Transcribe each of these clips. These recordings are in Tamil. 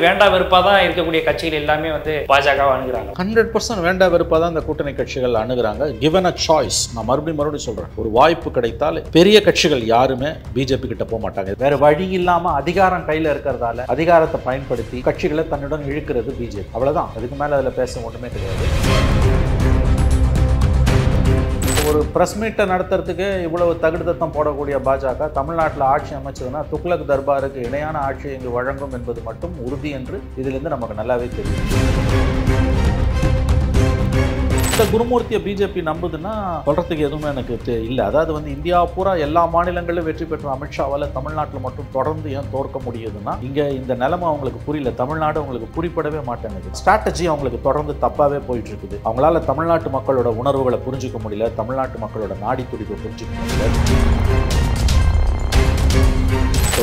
வேண்டா வெறுப்பா தான் இருக்கக்கூடிய கட்சிகள் எல்லாமே வந்து பாஜகவை அணுகுறாங்க. 100% வேண்டா வெறுப்பா தான் இந்த கூட்டணி கட்சிகள் அணுகுறாங்க. given a choice, நான் மறுபடியும் சொல்றேன், ஒரு வாய்ப்பு கிடைத்தால் பெரிய கட்சிகள் யாருமே பிஜேபி கிட்ட போக மாட்டாங்க. வேற வழி இல்லாம அதிகாரம் கையில இருக்கிறதால அதிகாரத்தை பயன்படுத்தி கட்சிகளை தன்னுடன் இழுக்கிறது பிஜேபி. அவ்வளவுதான், அதுக்கு மேல அதுல பேச ஒண்ணுமே கிடையாது. ஒரு பிரஸ் மீட்டை நடத்துறதுக்கு இவ்வளவு தகுதித்தம் போடக்கூடிய பாஜக தமிழ்நாட்டில் ஆட்சி அமைச்சதுன்னா துக்ளக் தர்பாருக்கு இணையான ஆட்சி இங்கு வழங்கும் என்பது மட்டும் உறுதி என்று இதிலிருந்து நமக்கு நல்லாவே தெரியும். இந்த குருமூர்த்தியை பிஜேபி நம்புதுன்னா சொல்றதுக்கு எதுவுமே எனக்கு இல்லை. அதாவது வந்து இந்தியா பூரா எல்லா மாநிலங்களிலும் வெற்றி பெற்ற அமித்ஷாவால் தமிழ்நாட்டில் மட்டும் தொடர்ந்து ஏன் தோற்க முடியுதுன்னா இங்கே இந்த நிலைமை அவங்களுக்கு புரியல. தமிழ்நாடு அவங்களுக்கு புரிப்படவே மாட்டேங்குது. ஸ்ட்ராட்டஜி அவங்களுக்கு தொடர்ந்து தப்பாவே போயிட்டு இருக்குது. அவங்களால தமிழ்நாட்டு மக்களோட உணர்வுகளை புரிஞ்சுக்க முடியல, தமிழ்நாட்டு மக்களோட நாடி துடிப்பை புரிஞ்சுக்க முடியல.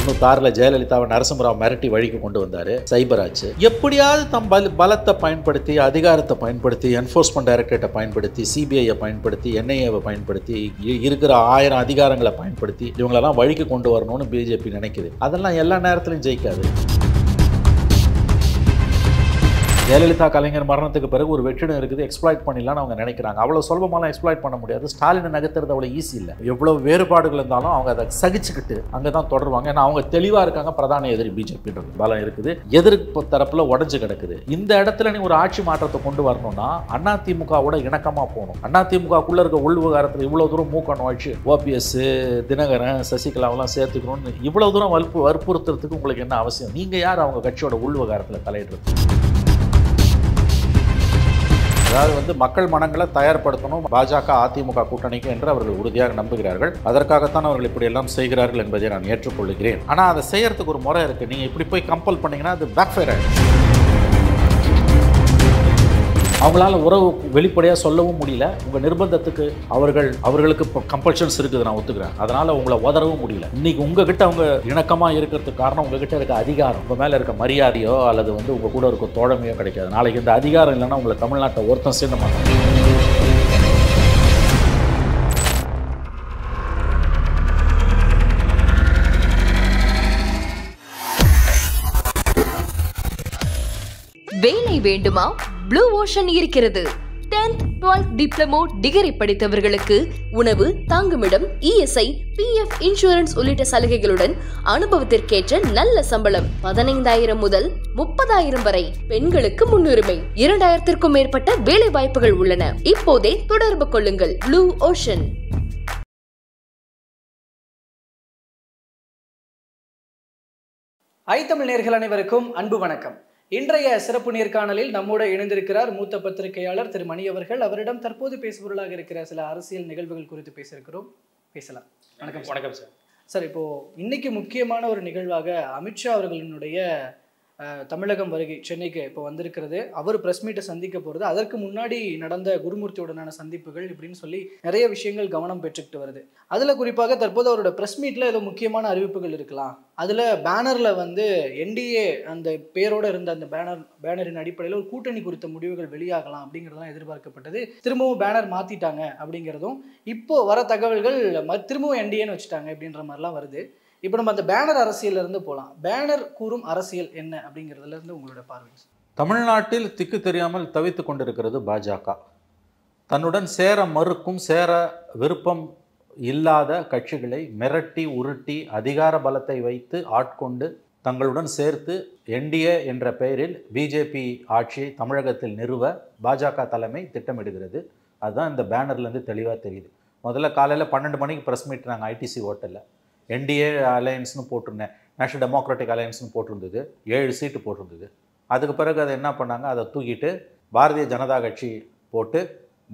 96 ஜெயலலிதாவை நரசிம்மராவ் மிரட்டி வழிக்கு கொண்டு வந்தாரு. சைபர் ஆச்சு. எப்படியாவது தம் பலத்தை பயன்படுத்தி, அதிகாரத்தை பயன்படுத்தி, என்ஃபோர்ஸ்மெண்ட் டைரக்டரேட்டை பயன்படுத்தி, சிபிஐயை பயன்படுத்தி, என்ஐஏவை பயன்படுத்தி, இருக்கிற 1000 அதிகாரங்களை பயன்படுத்தி இவங்களெல்லாம் வழிக்கு கொண்டு வரணும்னு பிஜேபி நினைக்குது. அதெல்லாம் எல்லா நேரத்திலையும் ஜெயிக்காது. ஜெயலலிதா கலைஞர் மரணத்துக்கு பிறகு ஒரு வெற்றிடம் இருக்குது, எக்ஸ்ப்ளாய்ட் பண்ணிடலாம்னு அவங்க நினைக்கிறாங்க. அவ்வளோ சுலபமாலாம் எக்ஸ்ப்ளாய்ட் பண்ண முடியாது. ஸ்டாலினை நகர்த்துறது அவ்வளோ ஈஸி இல்லை. எவ்வளோ வேறுபாடுகள் இருந்தாலும் அவங்க அதை சகிச்சுக்கிட்டு அங்கே தான் தொடருவாங்க. ஏன்னா அவங்க தெளிவாக இருக்காங்க. பிரதான எதிரி பிஜேபின்றது பலம் இருக்குது, எதிர்ப்பு தரப்பில் உடஞ்சு கிடக்குது. இந்த இடத்துல நீ ஒரு ஆட்சி மாற்றத்தை கொண்டு வரணும்னா அதிமுகவோட இணக்கமாக போகணும். அதிமுகக்குள்ளே இருக்க உள் விவகாரத்தில் இவ்வளோ தூரம் மூக்க நுழைச்சு ஓபிஎஸ், தினகரன், சசிகலாவெல்லாம் சேர்த்துக்கணும்னு இவ்வளோ தூரம் வற்புறுத்துறதுக்கு உங்களுக்கு என்ன அவசியம்? நீங்கள் யார் அவங்க கட்சியோட உள் விவகாரத்தில் தலையிடுறது? அதாவது வந்து மக்கள் மனங்களை தயார்படுத்தணும் பாஜக அதிமுக கூட்டணிக்கு என்று அவர்கள் உறுதியாக நம்புகிறார்கள். அதற்காகத்தான் அவர்கள் இப்படி எல்லாம் செய்கிறார்கள் என்பதை நான் ஏற்றுக்கொள்கிறேன். ஆனால் அதை செய்யறதுக்கு ஒரு முறை இருக்கு. நீங்க இப்படி போய் கம்பல் பண்ணீங்கன்னா அது பேக்ஃபயர் ஆயிடும். அவங்களால உறவு வெளிப்படையாக சொல்லவும் முடியல. உங்கள் நிர்பந்தத்துக்கு அவர்களுக்கு இப்போ கம்பல்ஷன்ஸ் இருக்குது, நான் ஒத்துக்கிறேன். அதனால் உங்களை உதறவும் முடியல. இன்னைக்கு உங்ககிட்ட அவங்க இணக்கமாக இருக்கிறதுக்கு காரணம் உங்ககிட்ட இருக்க அதிகாரம். உங்கள் மேலே இருக்க மரியாதையோ அல்லது வந்து உங்கள் கூட இருக்க தோழமையோ கிடைக்காது. நாளைக்கு இந்த அதிகாரம் இல்லைன்னா உங்களை தமிழ்நாட்டை ஒருத்தன் சேர்ந்த மாட்டாங்க. வேலை வேண்டுமா? ப்ளூ ஓஷன் இருக்கிறது. 10th 12th டிப்ளமோ டிகிரி படித்தவர்களுக்கு உணவு, தங்குமிடம், இஎஸ்ஐ, பிஎஃப் இன்சூரன்ஸ் உள்ளிட்ட சலுகைகளுடன் அனுபவத்திற்கேற்ற நல்ல சம்பளம் 15,000 முதல் 30,000 வரை. பெண்களுக்கு முன்னுரிமை. 2000க்கும் மேற்பட்ட வேலை வாய்ப்புகள் உள்ளன. இப்போதே தொடர்பு கொள்ளுங்கள். Blue ocean. தமிழ் நேயர்கள் அனைவருக்கும் அன்பு வணக்கம். இன்றைய சிறப்பு நேர்காணலில் நம்மோடு இணைந்திருக்கிறார் மூத்த பத்திரிகையாளர் திரு மணி அவர்கள். அவரிடம் தற்போது பேசுபொருளாக இருக்கிற சில அரசியல் நிகழ்வுகள் குறித்து பேசியிருக்கிறோம். பேசலாம். வணக்கம். வணக்கம் சார். சார், இப்போ இன்னைக்கு முக்கியமான ஒரு நிகழ்வாக அமித்ஷா அவர்களினுடைய தமிழகம் வருகை சென்னைக்கு இப்போ வந்திருக்கிறது. அவர் பிரஸ் மீட்டை சந்திக்க போகிறது. அதற்கு முன்னாடி நடந்த குருமூர்த்தியுடனான சந்திப்புகள் இப்படின்னு சொல்லி நிறைய விஷயங்கள் கவனம் பெற்றுக்கிட்டு வருது. அதில் குறிப்பாக தற்போது அவரோட பிரஸ் மீட்டில் ஏதோ முக்கியமான அறிவிப்புகள் இருக்கலாம். அதில் பேனரில் வந்து என்டிஏ அந்த பேரோடு இருந்த அந்த பேனரின் அடிப்படையில் ஒரு கூட்டணி குறித்த முடிவுகள் வெளியாகலாம் அப்படிங்கிறதெல்லாம் எதிர்பார்க்கப்பட்டது. திரும்பவும் பேனர் மாற்றிட்டாங்க அப்படிங்கிறதும் இப்போ வர தகவல்கள் திரும்பவும் என்டிஏன்னு வச்சுட்டாங்க அப்படின்ற மாதிரிலாம் வருது. இப்போ நம்ம அந்த பேனர் அரசியல்ல இருந்து போகலாம். பேனர் கூறும் அரசியல் என்ன அப்படிங்கிறதுல இருந்து உங்களோட பார்வை? தமிழ்நாட்டில் திக்கு தெரியாமல் தவித்து கொண்டிருக்கிறது பாஜக. தன்னுடன் சேர மறுக்கும், சேர விருப்பம் இல்லாத கட்சிகளை மிரட்டி உருட்டி அதிகார பலத்தை வைத்து ஆட்கொண்டு தங்களுடன் சேர்த்து என்டிஏ என்ற பெயரில் பிஜேபி ஆட்சியை தமிழகத்தில் நிறுவ பாஜக தலைமை திட்டமிடுகிறது. அதுதான் இந்த பேனர்லேருந்து தெளிவாக தெரியுது. முதல்ல காலையில் 12 மணிக்கு ப்ரெஸ் மீட் நாங்கள் ஐடிசி ஹோட்டலில் என்டிஏ அலையன்ஸ்னு போட்டிருந்தேன், நேஷனல் டெமோக்ராட்டிக் அலையன்ஸ்னு போட்டிருந்தது, 7 சீட்டு போட்டிருந்தது. அதுக்கு பிறகு அதை என்ன பண்ணாங்க, அதை தூக்கிட்டு பாரதிய ஜனதா கட்சி போட்டு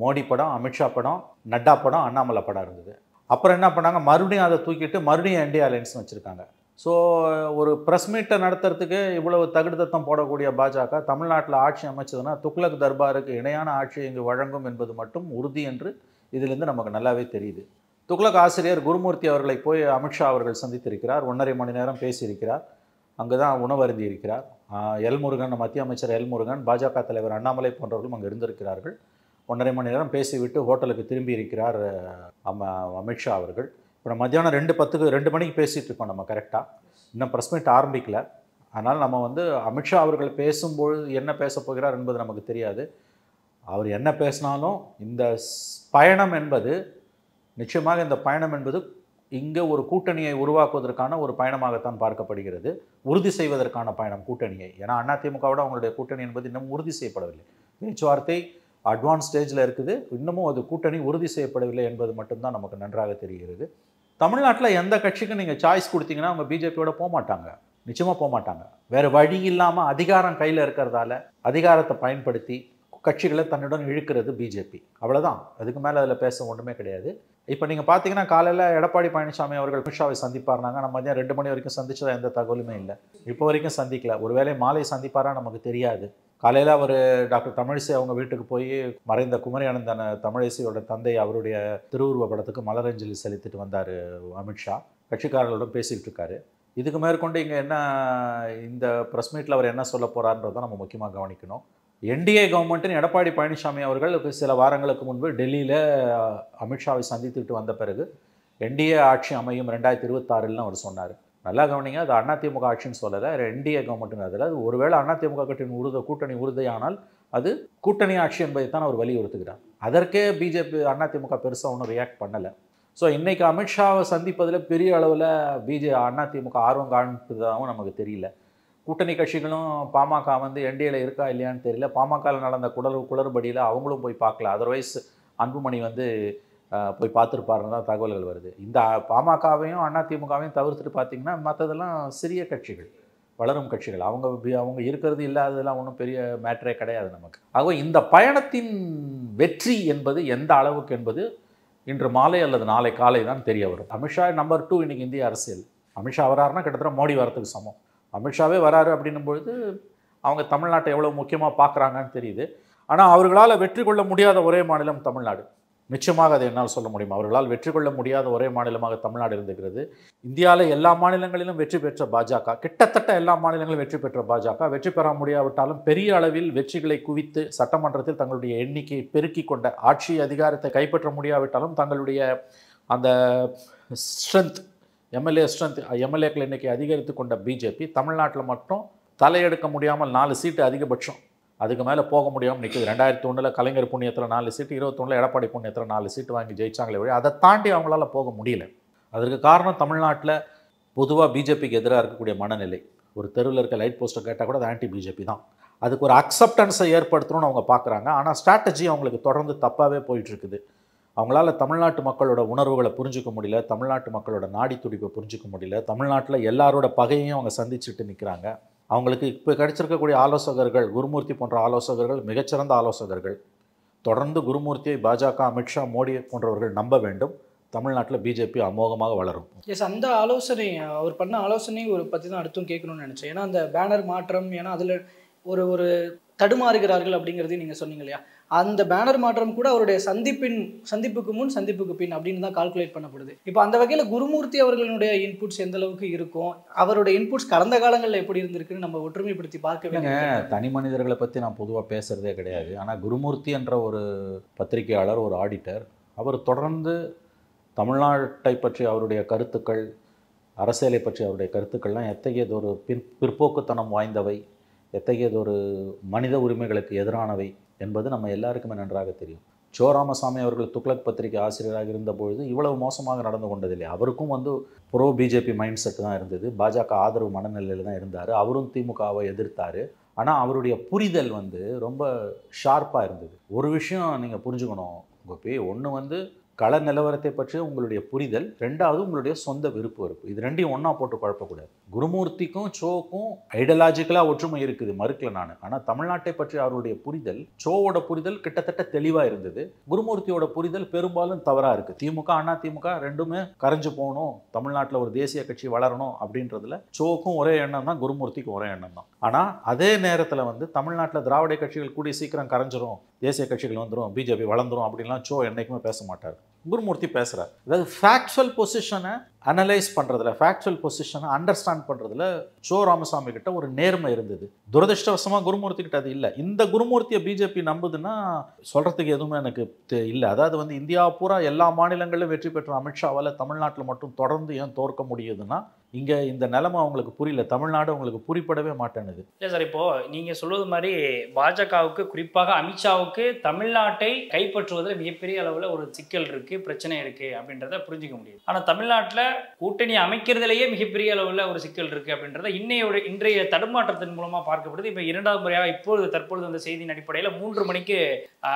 மோடி படம், அமித்ஷா படம், நட்டா படம், அண்ணாமலை படம் இருந்தது. அப்புறம் என்ன பண்ணாங்க, மறுபடியும் அதை தூக்கிட்டு மறுபடியும் என்டிஏ அலையன்ஸ்னு வச்சுருக்காங்க. ஸோ ஒரு ப்ரெஸ் மீட்டை நடத்துறதுக்கு இவ்வளவு தகுதித்தம் போடக்கூடிய பாஜக தமிழ்நாட்டில் ஆட்சி அமைச்சதுன்னா துக்ளக் தர்பாருக்கு இணையான ஆட்சி இங்கு வழங்கும் என்பது மட்டும் உறுதி என்று இதிலிருந்து நமக்கு நல்லாவே தெரியுது. துக்ளக் ஆசிரியர் குருமூர்த்தி அவர்களை போய் அமித்ஷா அவர்கள் சந்தித்திருக்கிறார். 1.5 மணி நேரம் பேசியிருக்கிறார். அங்கே தான் உணவருந்தி இருக்கிறார். எல்முருகன், மத்திய அமைச்சர் எல்முருகன், பாஜக தலைவர் அண்ணாமலை போன்றவர்களும் அங்கே இருந்திருக்கிறார்கள். 1.5 மணி நேரம் பேசிவிட்டு ஹோட்டலுக்கு திரும்பி இருக்கிறார் அமித்ஷா அவர்கள். இப்போ நம்ம மத்தியானம் 2:10 2 மணிக்கு பேசிகிட்டு இருக்கோம். நம்ம கரெக்டாக இன்னும் ப்ரெஸ் மீட் ஆரம்பிக்கல. அதனால் நம்ம வந்து அமித்ஷா அவர்கள் பேசும்பொழுது என்ன பேச போகிறார் என்பது நமக்கு தெரியாது. அவர் என்ன பேசினாலும் இந்த பயணம் என்பது நிச்சயமாக இந்த பயணம் என்பது இங்கே ஒரு கூட்டணியை உருவாக்குவதற்கான ஒரு பயணமாகத்தான் பார்க்கப்படுகிறது. உறுதி செய்வதற்கான பயணம் கூட்டணியை. ஏன்னா அதிமுகவோட அவங்களுடைய கூட்டணி என்பது இன்னும் உறுதி செய்யப்படவில்லை. பேச்சுவார்த்தை அட்வான்ஸ் ஸ்டேஜில் இருக்குது. இன்னமும் அது கூட்டணி உறுதி செய்யப்படவில்லை என்பது மட்டும்தான் நமக்கு நன்றாக தெரிகிறது. தமிழ்நாட்டில் எந்த கட்சிக்கும் நீங்கள் சாய்ஸ் கொடுத்தீங்கன்னா அவங்க பிஜேபியோட போக மாட்டாங்க, நிச்சயமாக போக மாட்டாங்க. வேறு வழி இல்லாமல் அதிகாரம் கையில் இருக்கிறதால அதிகாரத்தை பயன்படுத்தி கட்சிகளை தன்னுடன் இழுக்கிறது பிஜேபி. அவ்வளோதான், அதுக்கு மேலே அதில் பேச ஒன்றுமே கிடையாது. இப்போ நீங்கள் பார்த்தீங்கன்னா காலையில் எடப்பாடி பழனிசாமி அவர்கள் அமித்ஷாவை சந்திப்பார்னாங்க. நம்ம மதியம் 2 மணி வரைக்கும் சந்திச்சதா எந்த தகவலுமே இல்லை. இப்போ வரைக்கும் சந்திக்கல. ஒருவேளை மாலை சந்திப்பாரா நமக்கு தெரியாது. காலையில் அவர் டாக்டர் தமிழிசை அவங்க வீட்டுக்கு போய் மறைந்த குமரி அனந்தன் தமிழிசையோட தந்தை அவருடைய திருவுருவ படத்துக்கு மலரஞ்சலி செலுத்திட்டு வந்தார் அமித்ஷா. கட்சிக்காரர்களுடன் பேசிக்கிட்டு இருக்காரு. இதுக்கு மேற்கொண்டு இங்கே என்ன இந்த ப்ரெஸ் மீட்டில் அவர் என்ன சொல்ல போகிறார்ன்றதை நம்ம முக்கியமாக கவனிக்கணும். என்டிஏ கவர்மெண்ட்டின் எடப்பாடி பழனிசாமி அவர்கள் சில வாரங்களுக்கு முன்பு டெல்லியில் அமித்ஷாவை சந்தித்துட்டு வந்த பிறகு என்டிஏ ஆட்சி அமையும் 2026 அவர் சொன்னார். நல்லா கவனிங்க, அது அதிமுக ஆட்சின்னு சொல்லலை, என்டிஏ கவர்மெண்ட்டுன்னு. அதில் அது ஒருவேளை அதிமுக கூட்டணி உறுதியானால் அது கூட்டணி ஆட்சி என்பதை தான் அவர் வலியுறுத்துகிறார். அதற்கே பிஜேபி அதிமுக பெருசாக ஒன்றும் ரியாக்ட் பண்ணலை. ஸோ இன்றைக்கி அமித்ஷாவை சந்திப்பதில் பெரிய அளவில் அதிமுக ஆர்வம் காண்பதாகவும் நமக்கு தெரியல. கூட்டணி கட்சிகளும் பாமக வந்து என்டிஏல இருக்கா இல்லையான்னு தெரியல. பாமகவில் நடந்த குளறுபடியில் அவங்களும் போய் பார்க்கல. அதர்வைஸ் அன்புமணி வந்து போய் பார்த்துருப்பாருன்னு தான் தகவல்கள் வருது. இந்த பாமகவையும் அதிமுகவையும் தவிர்த்துட்டு பார்த்தீங்கன்னா மற்றதெல்லாம் சிறிய கட்சிகள், வளரும் கட்சிகள். அவங்க இருக்கிறது இல்லாததெல்லாம் ஒன்றும் பெரிய மேட்டரே கிடையாது நமக்கு. ஆகவே இந்த பயணத்தின் வெற்றி என்பது எந்த அளவுக்கு என்பது இன்று மாலை அல்லது நாளை காலை தான் தெரிய வரும். அமித்ஷா நம்பர் 2 இன்றைக்கி இந்திய அரசியல். அமித்ஷா வராருன்னா கிட்டத்தட்ட மோடி வரத்துக்கு சமம். அமித்ஷாவே வராரு அப்படின்னும் பொழுது அவங்க தமிழ்நாட்டை எவ்வளோ முக்கியமாக பார்க்குறாங்கன்னு தெரியுது. ஆனால் அவர்களால் வெற்றி கொள்ள முடியாத ஒரே மாநிலம் தமிழ்நாடு. நிச்சயமாக அதை என்னால் சொல்ல முடியும். அவர்களால் வெற்றி கொள்ள முடியாத ஒரே மாநிலமாக தமிழ்நாடு இருந்துகிறது. இந்தியாவில் எல்லா மாநிலங்களிலும் வெற்றி பெற்ற பாஜக, கிட்டத்தட்ட எல்லா மாநிலங்களிலும் வெற்றி பெற்ற பாஜக, வெற்றி பெற முடியாவிட்டாலும் பெரிய அளவில் வெற்றிகளை குவித்து சட்டமன்றத்தில் தங்களுடைய எண்ணிக்கையை பெருக்கி கொண்ட, ஆட்சி அதிகாரத்தை கைப்பற்ற முடியாவிட்டாலும் தங்களுடைய அந்த ஸ்ட்ரென்த், எம்எல்ஏக்கள் எண்ணிக்கை அதிகரித்து கொண்ட பிஜேபி தமிழ்நாட்டில் மட்டும் தலையெடுக்க முடியாமல் 4 சீட்டு அதிகபட்சம், அதுக்கு மேலே போக முடியாமல் நிற்குது. 2001 கலைஞர் புண்ணியத்தில் 4 சீட்டு, 21 எடப்பாடி புண்ணியத்தில் 4 சீட்டு வாங்கி ஜெயிச்சாங்களே வழி அதை தாண்டி அவங்களால போக முடியல. அதற்கு காரணம் தமிழ்நாட்டில் பொதுவாக பிஜேபிக்கு எதிராக இருக்கக்கூடிய மனநிலை. ஒரு தெருவில் இருக்க லைட் போஸ்ட்டை கேட்டால் கூட அது ஆன்டி பிஜேபி தான். அதுக்கு ஒரு அக்செப்டன்ஸை ஏற்படுத்தணும்னு அவங்க பார்க்குறாங்க. ஆனால் ஸ்ட்ராட்டஜி அவங்களுக்கு தொடர்ந்து தப்பாகவே போயிட்டுருக்குது. அவங்களால தமிழ்நாட்டு மக்களோட உணர்வுகளை புரிஞ்சிக்க முடியல, தமிழ்நாட்டு மக்களோட நாடி துடிப்பை புரிஞ்சிக்க முடியல. தமிழ்நாட்டில் எல்லாரோட பகையும் அவங்க சந்திச்சுட்டு நிற்கிறாங்க. அவங்களுக்கு இப்போ கிடைச்சிருக்கக்கூடிய ஆலோசகர்கள், குருமூர்த்தி போன்ற ஆலோசகர்கள் மிகச்சிறந்த ஆலோசகர்கள். தொடர்ந்து குருமூர்த்தியை பாஜக, அமித்ஷா, மோடி போன்றவர்கள் நம்ப வேண்டும். தமிழ்நாட்டில் பிஜேபி அமோகமாக வளரும். எஸ், அந்த ஆலோசனை அவர் பண்ண ஆலோசனை ஒரு பற்றி தான் அடுத்தும் கேட்கணும்னு நினச்சேன். ஏன்னா அந்த பேனர் மாற்றம், ஏன்னா அதில் ஒரு தடுமாறுகிறார்கள் அப்படிங்கிறதையும் நீங்கள் சொன்னீங்க இல்லையா? அந்த பேனர் மாற்றம் கூட அவருடைய சந்திப்புக்கு முன் சந்திப்புக்கு பின் அப்படின்னு தான் கால்குலேட் பண்ணப்படுது. இப்போ அந்த வகையில் குருமூர்த்தி அவர்களுடைய இன்புட்ஸ் எந்த அளவுக்கு இருக்கும், அவருடைய இன்புட்ஸ் கடந்த காலங்களில் எப்படி இருந்திருக்குன்னு நம்ம ஒற்றுமைப்படுத்தி பார்க்க வேண்டிய. தனி மனிதர்களை பற்றி நான் பொதுவாக பேசுகிறதே கிடையாது. ஆனால் குருமூர்த்தி என்ற ஒரு பத்திரிகையாளர், ஒரு ஆடிட்டர், அவர் தொடர்ந்து தமிழ்நாட்டை பற்றி அவருடைய கருத்துக்கள், அரசியலை பற்றி அவருடைய கருத்துக்கள்லாம் எத்தகையதொரு பிற்போக்குத்தனம் வாய்ந்தவை, எத்தகையதொரு மனித உரிமைகளுக்கு எதிரானவை என்பது நம்ம எல்லாருக்குமே நன்றாக தெரியும். சோ ராமசாமி அவர்கள் துக்ளக் பத்திரிகை ஆசிரியராக இருந்தபொழுது இவ்வளவு மோசமாக நடந்து கொண்டதில்லை. அவருக்கும் வந்து ப்ரோ பிஜேபி மைண்ட் செட் தான் இருந்தது. பாஜக ஆதரவு மனநிலையில் தான் இருந்தார். அவரும் திமுகவை எதிர்த்தார். ஆனால் அவருடைய புரிதல் வந்து ரொம்ப ஷார்ப்பாக இருந்தது. ஒரு விஷயம் நீங்கள் புரிஞ்சுக்கணும் கோபி, ஒன்று வந்து கள நிலவரத்தை பற்றி உங்களுடைய புரிதல், ரெண்டாவது உங்களுடைய சொந்த விருப்பு வெறுப்பு. இது ரெண்டையும் ஒன்றா போட்டு குழப்பக்கூடாது. குருமூர்த்திக்கும் சோவுக்கும் ஐடியாலஜிக்கலாக ஒற்றுமை இருக்குது, மறுக்கல நான். ஆனால் தமிழ்நாட்டை பற்றி அவருடைய புரிதல், சோவோட புரிதல் கிட்டத்தட்ட தெளிவாக இருந்தது. குருமூர்த்தியோட புரிதல் பெரும்பாலும் தவறாக இருக்குது. திமுக, அதிமுக ரெண்டுமே கரைஞ்சு போகணும், தமிழ்நாட்டில் ஒரு தேசிய கட்சி வளரணும் அப்படின்றதுல சோவுக்கும் ஒரே எண்ணம் தான், குருமூர்த்திக்கும் ஒரே எண்ணம் தான். ஆனால் அதே நேரத்தில் வந்து தமிழ்நாட்டில் திராவிட கட்சிகள் கூடிய சீக்கிரம் கரைஞ்சிரும், தேசிய கட்சிகள் வந்துடும், பிஜேபி வளர்ந்துரும் அப்படின்லாம் சோ என்றைக்குமே பேச மாட்டார். குருமூர்த்தி பேசுகிறார். அதாவது ஃபேக்சுவல் பொசிஷனை அனலைஸ் பண்ணுறதுல, ஃபேக்சுவல் பொசிஷனை அண்டர்ஸ்டாண்ட் பண்ணுறதுல ஜோ ராமசாமி கிட்ட ஒரு நேர்மை இருந்தது. துரதிருஷ்டவசமாக குருமூர்த்தி கிட்ட அது இல்லை. இந்த குருமூர்த்தியை பிஜேபி நம்புதுன்னா சொல்கிறதுக்கு எதுவுமே எனக்கு இல்லை. அதாவது வந்து இந்தியா பூரா எல்லா மாநிலங்களிலும் வெற்றி பெற்ற அமித்ஷாவால் தமிழ்நாட்டில் மட்டும் தொடர்ந்து ஏன் தோற்க முடியுதுன்னா இங்கே இந்த நிலைமை அவங்களுக்கு புரியல. தமிழ்நாடு அவங்களுக்கு புரிப்படவே மாட்டேனுது. இல்லை சார், இப்போது நீங்கள் சொல்வது மாதிரி பாஜகவுக்கு, குறிப்பாக அமித்ஷாவுக்கு தமிழ்நாட்டை கைப்பற்றுவதில் மிகப்பெரிய அளவில் ஒரு சிக்கல் இருக்குது, பிரச்சனை இருக்குது அப்படின்றத புரிஞ்சிக்க முடியும். ஆனால் தமிழ்நாட்டில் கூட்டணி அமைக்கிறதுலேயே மிகப்பெரிய அளவில் ஒரு சிக்கல் இருக்குது அப்படின்றத இன்றைய தடுமாற்றத்தின் மூலமாக பார்க்கப்படுது. இப்போ இரண்டாவது முறையாக தற்பொழுது அந்த செய்தியின் அடிப்படையில் 3 மணிக்கு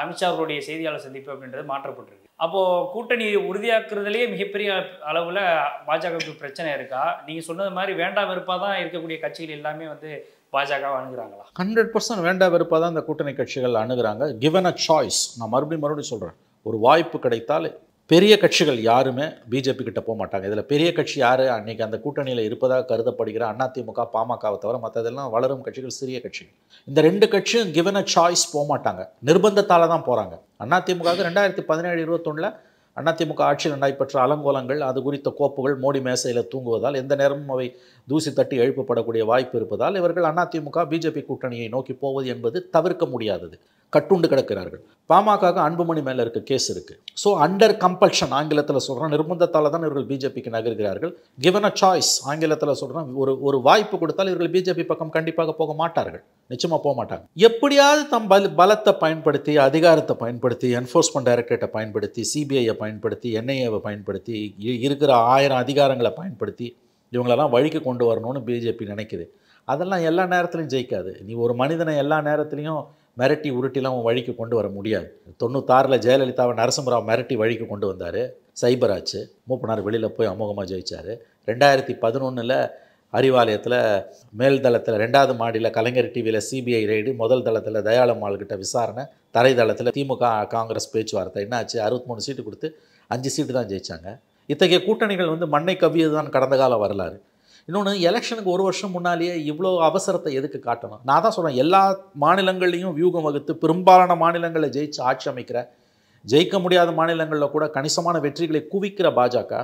அமித்ஷா அவர்களுடைய செய்தியாளர் சந்திப்பு அப்படின்றது மாற்றப்பட்டிருக்கு. அப்போது கூட்டணி உறுதியாக்குறதுலேயே மிகப்பெரிய அளவில் பாஜகவுக்கு பிரச்சனை இருக்கா? நீங்கள் சொன்னது மாதிரி வேண்டாம் வெறுப்பாக தான் இருக்கக்கூடிய கட்சிகள் எல்லாமே வந்து பாஜகவை அணுகிறாங்களா? 100% வேண்டாம் வெறுப்பாக தான் இந்த கூட்டணி கட்சிகள் அணுகிறாங்க. கிவன் அ சாய்ஸ், நான் மறுபடியும் சொல்கிறேன், ஒரு வாய்ப்பு கிடைத்தால் பெரிய கட்சிகள் யாருமே பிஜேபி கிட்ட போக மாட்டாங்க. இதில் பெரிய கட்சி யார் அன்றைக்கி அந்த கூட்டணியில் இருப்பதாக கருதப்படுகிற அதிமுக, பாமகவை தவிர மற்றதெல்லாம் வளரும் கட்சிகள், சிறிய கட்சிகள். இந்த 2 கட்சியும் கிவன் அ சாய்ஸ் போக மாட்டாங்க, நிர்பந்தத்தால் தான் போகிறாங்க. அதிமுகவுக்கு 2017-21 அதிமுக ஆட்சியில் நடைபெற்ற அலங்கோலங்கள், அது குறித்த கோப்புகள் மோடி மேசையில் தூங்குவதால் எந்த நேரமும் அவை தூசி தட்டி எழுப்பப்படக்கூடிய வாய்ப்பு இருப்பதால் இவர்கள் அதிமுக பிஜேபி கூட்டணியை நோக்கி போவது என்பது தவிர்க்க முடியாதது. கட்டுண்டு கிடக்கிறார்கள். பாமகவுக்கு அன்புமணி மேலே இருக்க கேஸ் இருக்குது. ஸோ அண்டர் கம்பல்ஷன், ஆங்கிலத்தில் சொல்கிறேன், நிர்பந்தத்தால் தான் இவர்கள் பிஜேபிக்கு நகர்கிறார்கள். கிவன் அ சாய்ஸ், ஆங்கிலத்தில் சொல்கிறேன், ஒரு வாய்ப்பு கொடுத்தால் இவர்கள் பிஜேபி பக்கம் கண்டிப்பாக போக மாட்டார்கள், நிச்சயமாக போக மாட்டாங்க. எப்படியாவது தம் பலத்தை பயன்படுத்தி, அதிகாரத்தை பயன்படுத்தி, என்ஃபோர்ஸ்மெண்ட் டைரக்டரேட்டை பயன்படுத்தி, சிபிஐயை பயன்படுத்தி, என்ஐஏவை பயன்படுத்தி, இருக்கிற 1000 அதிகாரங்களை பயன்படுத்தி இவங்களெல்லாம் வழிக்கு கொண்டு வரணும்னு பிஜேபி நினைக்குது. அதெல்லாம் எல்லா நேரத்துலையும் ஜெயிக்காது. நீ ஒரு மனிதனை எல்லா நேரத்துலையும் மிரட்டி உருட்டிலாம் வழிக்கு கொண்டு வர முடியாது. 96 ஜெயலலிதாவை நரசிம்மராவ் மிரட்டி வழிக்கு கொண்டு வந்தார், சைபர் ஆச்சு, மூப்பனார் வெளியில் போய் அமோகமாக ஜெயித்தார். 2011 அறிவாலயத்தில் மேல்தளத்தில் 2வது மாடியில் கலைஞர் டிவியில் சிபிஐ ரெய்டு, முதல் தளத்தில் தயாளம்மாள்கிட்ட விசாரணை, தரைதளத்தில் திமுக காங்கிரஸ் பேச்சுவார்த்தை. என்னாச்சு? 63 சீட்டு கொடுத்து 5 சீட்டு தான் ஜெயித்தாங்க. இத்தகைய கூட்டணிகள் வந்து மண்ணை கவ்வியது தான் கடந்த கால வரலாறு. இன்னொன்று, எலெக்ஷனுக்கு 1 வருஷம் முன்னாலேயே இவ்வளோ அவசரத்தை எதுக்கு காட்டணும்? நான் தான் சொல்கிறேன், எல்லா மாநிலங்கள்லையும் வியூகம் வகுத்து பெரும்பாலான மாநிலங்களில் ஜெயிச்சு ஆட்சி அமைக்கிற, ஜெயிக்க முடியாத மாநிலங்களில் கூட கணிசமான வெற்றிகளை குவிக்கிற பாஜக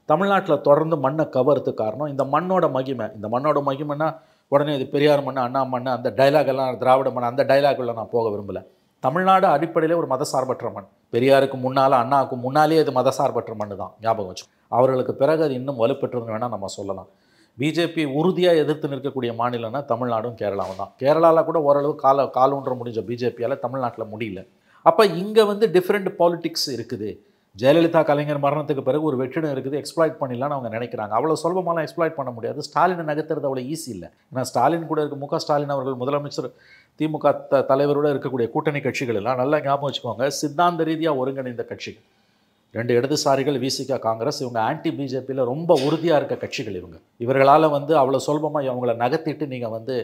தமிழ்நாட்டில் தொடர்ந்து மண்ணை கவர்றதுக்கு காரணம் இந்த மண்ணோட மகிமை. இந்த மண்ணோட மகிமைன்னா உடனே இது பெரியார் மண், அண்ணா மண், அந்த டைலாகெல்லாம் திராவிட மண், அந்த டைலாகுள்ள நான் போக விரும்பலை. தமிழ்நாடு அடிப்படையிலே ஒரு மதசார்பற்ற மண். பெரியாருக்கு முன்னால், அண்ணாவுக்கு முன்னாலேயே இது மதசார்பற்ற மண் தான், ஞாபகம் வச்சு. அவர்களுக்கு பிறகு அது இன்னும் வலுப்பெற்றதுன்னு வேணால் நம்ம சொல்லலாம். பிஜேபி உறுதியாக எதிர்த்து நிற்கக்கூடிய மாநிலம்னா தமிழ்நாடும் கேரளாவும் தான். கேரளாவில் கூட ஓரளவு காலூன்ற முடிஞ்ச பிஜேபியால் தமிழ்நாட்டில் முடியல. அப்போ இங்கே வந்து டிஃப்ரெண்ட் பாலிடிக்ஸ் இருக்குது. ஜெயலலிதா கலைஞர் மரணத்துக்கு பிறகு ஒரு வெற்றிடம் இருக்குது, எக்ஸ்ப்ளாய்ட் பண்ணிடலான்னு அவங்க நினைக்கிறாங்க. அவ்வளோ சுலபமாலாம் எக்ஸ்ப்ளாய்ட் பண்ண முடியாது. ஸ்டாலினை நகர்த்துறது அவ்வளோ ஈஸி இல்லை. ஏன்னா ஸ்டாலின் கூட இருக்க மு.க. ஸ்டாலின் அவர்கள் முதலமைச்சர், திமுக தலைவரோடு இருக்கக்கூடிய கூட்டணி கட்சிகள் எல்லாம் நல்லா ஞாபகம் வச்சுக்கோங்க, சித்தாந்த ரீதியாக ஒருங்கிணைந்த கட்சிகள். 2 இடதுசாரிகள், விசிக, காங்கிரஸ், இவங்க ஆன்டி பிஜேபியில் ரொம்ப உறுதியாக இருக்க கட்சிகள். இவர்களால் வந்து அவ்வளோ சுலபமாக அவங்கள நகர்த்திட்டு நீங்கள் வந்து